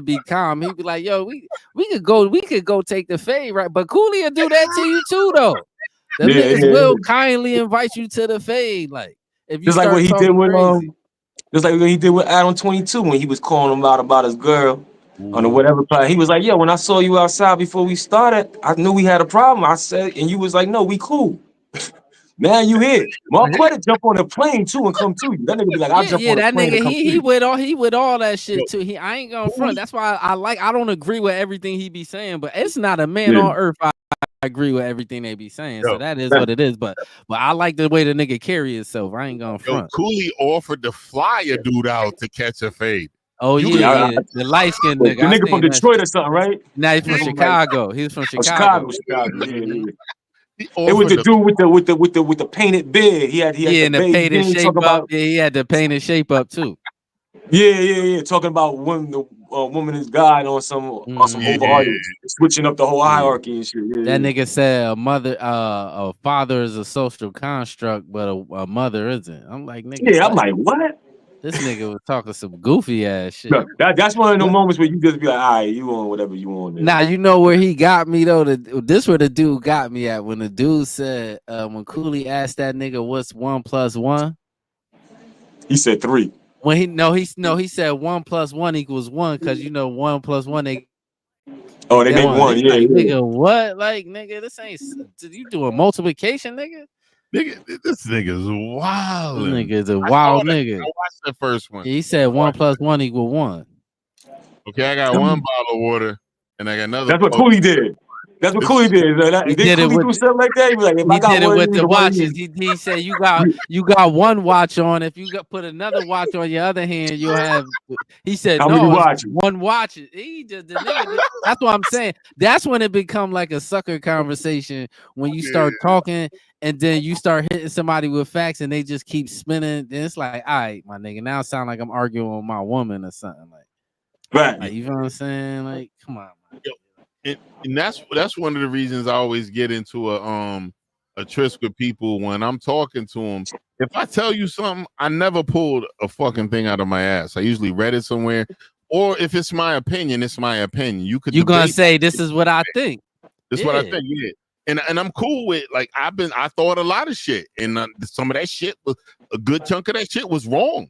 be calm. He'll be like, yo, we could go take the fade, right? But Cooley will do that to you too, though. The niggas will kindly invite you to the fade, like if you just like what he did with crazy. Just like what he did with Adam 22 when he was calling him out about his girl on the whatever plan. He was like, yo, when I saw you outside before we started, I knew we had a problem. I said, and you was like, no, we cool. Man, you here. Marquette jump on a plane too and come to you. That nigga be like, I'll jump on a plane. Nigga, he with all that shit too. I ain't gonna front. That's why I don't agree with everything he be saying, but it's not a man on earth I agree with everything they be saying. So that is what it is. But I like the way the nigga carry himself. I ain't gonna front. Cooley offered to fly a dude out to catch a fade. Oh, yeah. The light skinned nigga. The nigga from Detroit or something, right? Nah, he's from Chicago. He's from Chicago. Yeah. It was the dude with the painted beard. He had the painted shape up. Yeah, he had the painted shape up too. Yeah. Talking about when the woman is God on some overarching, switching up the whole hierarchy and shit. Yeah, that nigga said a father is a social construct, but a mother isn't. I'm like, nigga. Yeah, I'm like, what? This nigga was talking some goofy ass shit. No, that's one of the moments where you just be like, all right, you on whatever you want. Now, you know where he got me, though? This where the dude got me at. When the dude said, when Cooley asked that nigga, what's 1 + 1? He said 3. When he said 1 + 1 = 1, because, 1 + 1, they make 1. Yeah, like, nigga, what? Like, nigga, this ain't, you doing multiplication, nigga? Nigga, this nigga's wild. This nigga's a wild nigga. I watched the first one. He said 1 + 1 = 1. Okay, I got one bottle of water, and I got another. That's what Cooley did. That's what Cooley did. He did it with do something like that. He was like, if I got one, with the watches. He said you got one watch on. If you put another watch on your other hand, you'll have. He said no, one watch. He just the nigga. That's what I'm saying. That's when it become like a sucker conversation when you start talking and then you start hitting somebody with facts and they just keep spinning. Then it's like, all right, my nigga, now it sound like I'm arguing with my woman or something like. Right. Like, you know what I'm saying? Like, come on, man. And that's one of the reasons I always get into a tryst with people when I'm talking to them. If I tell you something, I never pulled a fucking thing out of my ass. I usually read it somewhere, or if it's my opinion, it's my opinion. You gonna say this is what I think. This is what I think. Yeah, and I'm cool with, like, I thought a lot of shit, and some of that shit was a good chunk of that shit was wrong,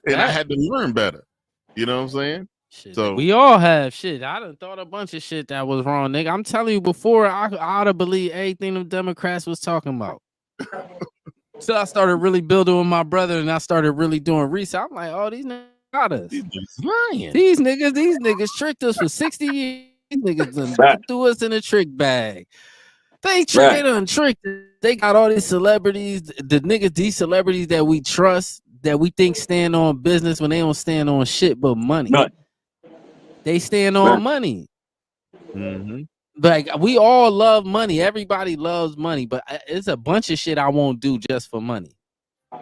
and I had to learn better. You know what I'm saying? Shit, so we all have shit. I done thought a bunch of shit that was wrong, nigga. I'm telling you, before I ought to believe everything the Democrats was talking about. So I started really building with my brother, and I started really doing research. I'm like, oh, these niggas got us. These niggas lying. These niggas tricked us for 60 years. These niggas done Right. threw us in a trick bag. They Right. done tricked. They got all these celebrities, the niggas, these celebrities that we trust, that we think stand on business when they don't stand on shit but money. None. They stand on Right. money. Mm-hmm. Like we all love money. Everybody loves money, but it's a bunch of shit I won't do just for money. And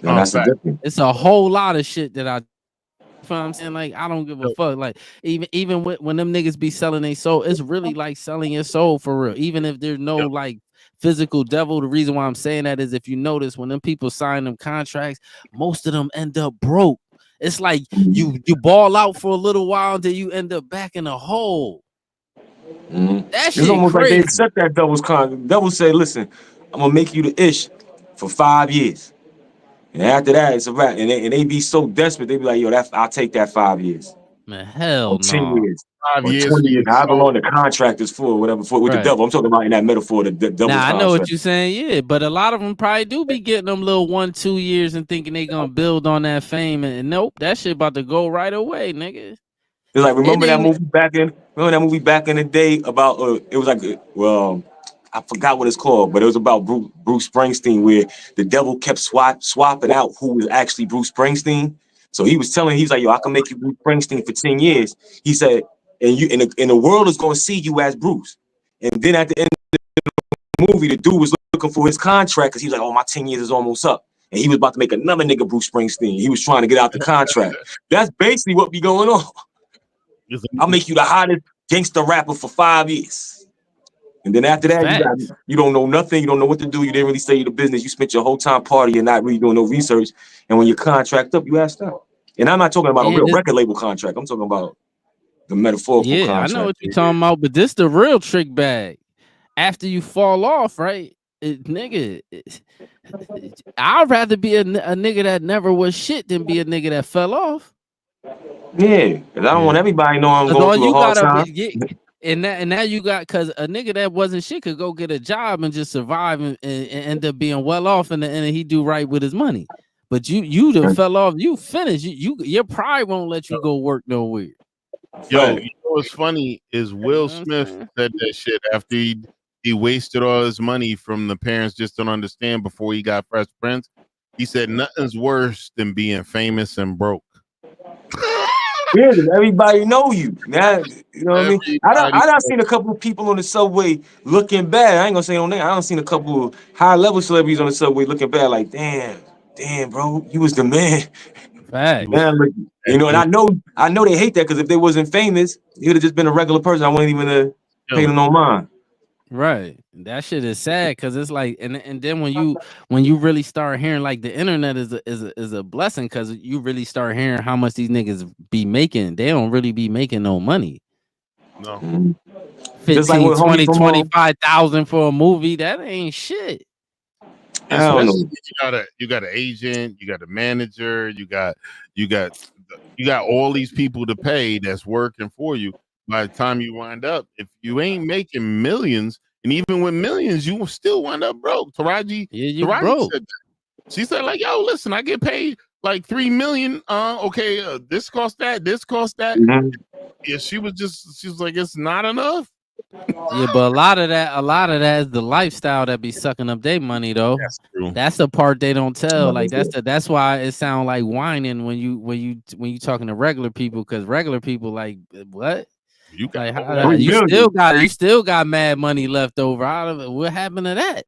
that's the fact. difference. It's a whole lot of shit that I. You know what I'm saying? Like, I don't give a fuck. Like, even when them niggas be selling their soul, it's really like selling your soul for real. Even if there's no like physical devil. The reason why I'm saying that is if you notice when them people sign them contracts, most of them end up broke. It's like you ball out for a little while, then you end up back in a hole. Mm-hmm. That shit It's almost crazy. like they accept that devil's contract. The devil say, listen, I'm gonna make you the ish for 5 years. And after that, it's a wrap. And they be so desperate, they be like, yo, I'll take that 5 years. Man, hell Or 10 no. years. 5 Or years. 20 years. However So- long the contract is for, whatever, for with the Right. devil. I'm talking about in that metaphor, the devil's Nah, I contract. know what you're saying, yeah, but a lot of them probably do be getting them little 1-2 years and thinking they gonna build on that fame, and nope, that shit about to go right away, nigga. It's like, remember It that ain't- movie back in the day about it was like I forgot what it's called, but it was about Bruce Springsteen, where the devil kept swapping out who was actually Bruce Springsteen. So he's like, yo, I can make you Bruce Springsteen for 10 years. He said, and the world is gonna see you as Bruce. And then at the end of the movie, the dude was looking for his contract because he was like, oh, my 10 years is almost up. And he was about to make another nigga Bruce Springsteen. He was trying to get out the contract. That's basically what be going on. I'll make you the hottest gangster rapper for 5 years. And then after that, you don't know nothing. You don't know what to do. You didn't really study the business. You spent your whole time partying and not really doing no research. And when your contract up, you asked out. And I'm not talking about a real record label contract. I'm talking about the metaphorical contract. I know what you're talking about, but this the real trick bag. After you fall off, right? I'd rather be a nigga that never was shit than be a nigga that fell off. Yeah, because I don't want everybody knowing I'm going through a hard time. And now you got, because a nigga that wasn't shit could go get a job and just survive and end up being well off, and he do right with his money. But you done fell off. You finished. Your pride won't let you go work nowhere. Yo, you know what's funny is Will Smith said that shit after he wasted all his money from the parents just don't understand before he got Fresh Prince. He said nothing's worse than being famous and broke. Yeah, everybody know you. Now, you know what I mean? I done seen a couple of people on the subway looking bad. I ain't gonna say no name. I done seen a couple of high level celebrities on the subway looking bad. Like, damn, bro, you was the man. Right. Man, you know, and I know they hate that because if they wasn't famous, he would have just been a regular person. I wouldn't even pay them no mind. Right. That shit is sad because it's like, and then when you really start hearing, like, the internet is a blessing because you really start hearing how much these niggas be making. They don't really be making no money. No. 15, 20, 25,000 for a movie. That ain't shit. I don't know. You got an agent, you got a manager, you got all these people to pay that's working for you. By the time you wind up, if you ain't making millions, and even with millions, you will still wind up broke. Taraji, broke. said that. She said, like, yo, listen, I get paid like $3 million. This cost that, this cost that. Mm-hmm. Yeah, she was like, it's not enough. Yeah, but a lot of that is the lifestyle that be sucking up their money, though. That's true. That's the part they don't tell. Like that's why it sound like whining when you talking to regular people, because regular people like, what? You still got mad money left over. What happened to that?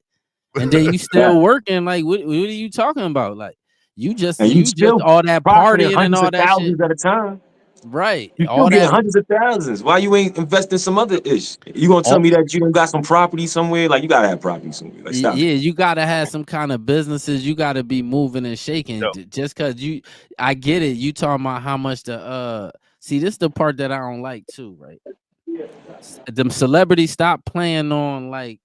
And then you still working. Like, what are you talking about? Like, you just all that partying and all that shit at a time. Right. You still getting hundreds of thousands. Why you ain't investing some other ish? You gonna tell me that you don't got some property somewhere? Like, you gotta have property somewhere. Like, stop. Yeah, you gotta have some kind of businesses. You gotta be moving and shaking. Just cause I get it. You talking about how much see, this is the part that I don't like too, right? Them celebrities stop playing on like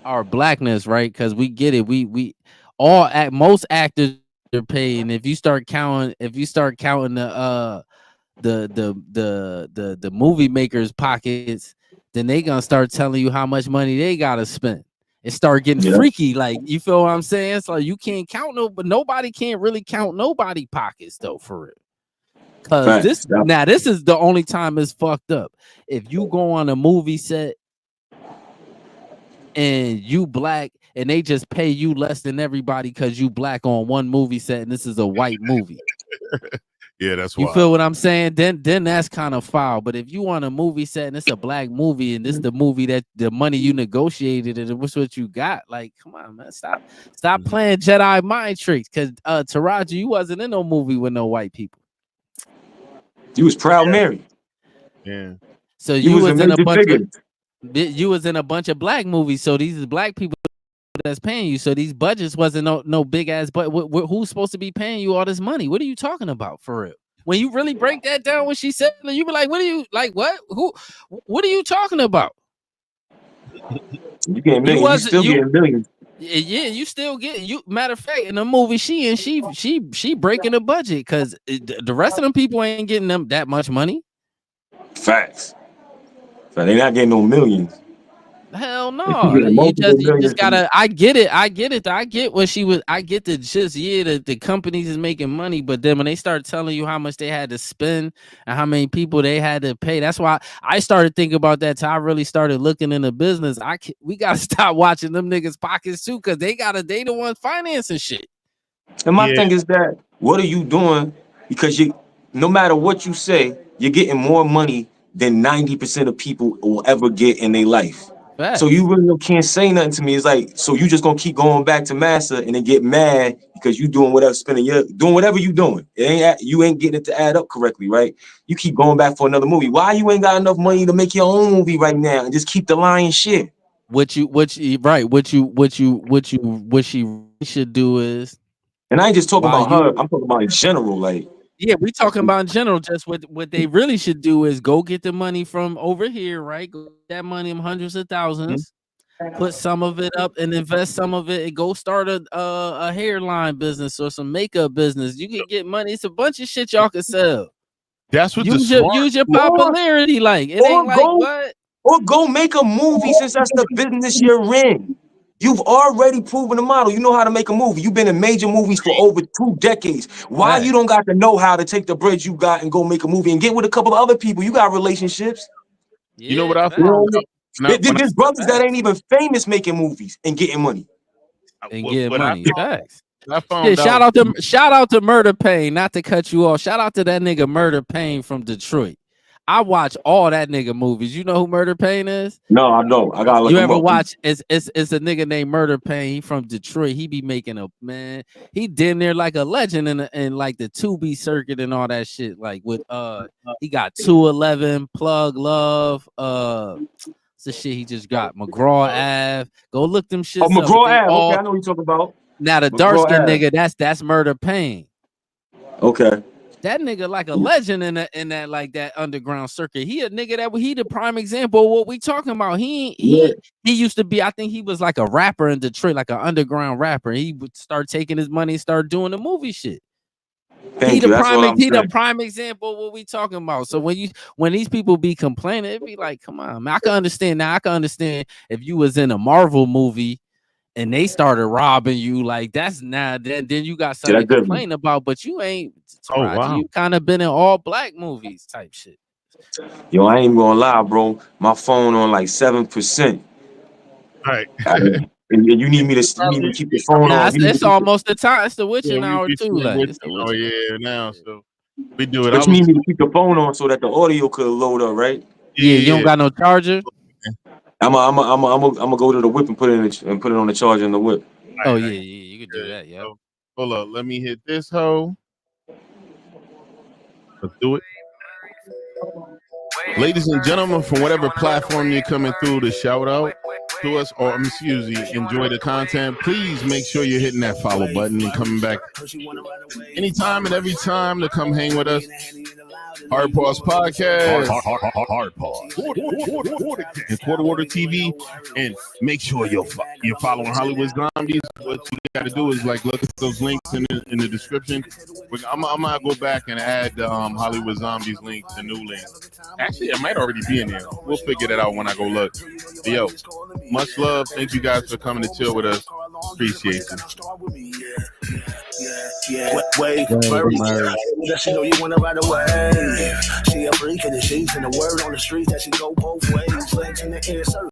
our blackness, right? Because we get it. Most actors are paid, and if you start counting the movie makers' pockets, then they gonna start telling you how much money they gotta spend. It start getting freaky. Like, you feel what I'm saying? So you can't count but nobody can't really count nobody pockets though, for real. Cause this is the only time it's fucked up. If you go on a movie set and you black and they just pay you less than everybody because you black on one movie set and this is a white movie. Yeah, that's you wild. Feel what I'm saying? Then that's kind of foul. But if you on a movie set and it's a black movie and this is the movie that the money you negotiated and what's what you got, like, come on, man, stop playing Jedi mind tricks. Cause Taraji, you wasn't in no movie with no white people. You was Proud Mary. Yeah. So you was in a bunch of you was in a bunch of black movies. So these is black people that's paying you. So these budgets wasn't no big ass. But who's supposed to be paying you all this money? What are you talking about for real? When you really break that down, when she said, you be like, what are you like? What? Who? What are you talking about? You getting millions. You still getting millions. Yeah, you still get you. Matter of fact, in the movie, she breaking the budget because the rest of them people ain't getting them that much money. Facts. So they not getting no millions. Hell no. You just gotta. I get it. I get what she was. I get the just the companies is making money, but then when they start telling you how much they had to spend and how many people they had to pay, that's why I started thinking about that. Till I really started looking into business. We gotta stop watching them niggas' pockets too, because they the one financing shit. And my thing is that what are you doing? Because no matter what you say, you're getting more money than 90% of people will ever get in their life. Facts. So you really can't say nothing to me. It's like, so you just gonna keep going back to massa and then get mad because you doing whatever, doing whatever you doing. You ain't getting it to add up correctly, right? You keep going back for another movie. Why you ain't got enough money to make your own movie right now and just keep the lying shit? What she should do is, and I ain't just talking about her. I'm talking about in general, like. Yeah, we talking about in general. Just what they really should do is go get the money from over here, right? Go get that money, hundreds of thousands, put some of it up and invest some of it, and go start a hairline business or some makeup business. You can get money. It's a bunch of shit y'all can sell. That's what use your popularity, like it ain't like what. Or go make a movie since that's the business you're in. You've already proven the model. You know how to make a movie. You've been in major movies for over 2 decades. Why you don't got to know how to take the bread you got and go make a movie and get with a couple of other people? You got relationships. You know what I found? There's brothers that ain't even famous making movies and getting money. Facts. Shout out to Murder Pain. Not to cut you off. Shout out to that nigga Murder Pain from Detroit. I watch all that nigga movies. You know who Murder Pain is? No, I don't. I gotta look. You ever watch? It's a nigga named Murder Pain. He from Detroit. He be making he damn near like a legend in like the 2B circuit and all that shit. Like with he got 211, Plug Love. It's the shit he just got. McGraw Ave. Go look them shit. Oh, McGraw Ave. Okay, I know what you're talking about. Now the dark skin nigga, that's Murder Pain. Okay. That nigga like a legend in that like that underground circuit. He a nigga he the prime example of what we talking about. He used to be, I think he was like a rapper in Detroit, like an underground rapper. He would start taking his money and start doing the movie shit. He the prime example of what we talking about. So when these people be complaining, it be like, come on, man. I can understand now. I can understand if you was in a Marvel movie and they started robbing you, like that's now then you got something to complain about, but you ain't. Oh wow, you kind of been in all black movies type shit. Yo, I ain't gonna lie, bro. My phone on like 7%. All right. And you need me to keep the phone on. It's almost the time. It's the witching hour too. Like, oh yeah, now so we do it. But you need me to keep the phone on so that the audio could load up, right? Yeah, you don't got no charger. I'm gonna go to the whip and put it on the charger in the whip. Oh yeah, you can do that. Yeah. So, hold up, let me hit this hoe. Let's do it. Ladies and gentlemen, from whatever platform you're coming through to shout out to us or enjoy the content, please make sure you're hitting that follow button and coming back anytime and every time to come hang with us. Hard Pause Podcast, Hard Pause, and Quarter Water TV, and make sure you're following Hollywood Zombies. What you got to do is like look at those links in the description. I'm gonna go back and add the Hollywood Zombies link, the new link. Actually, it might already be in there. We'll figure that out when I go look. Yo, much love. Thank you guys for coming to chill with us. Appreciate you. Does she know you wanna ride away? She a freak in the sheets and the word on the street that she go both ways. Legs in the air,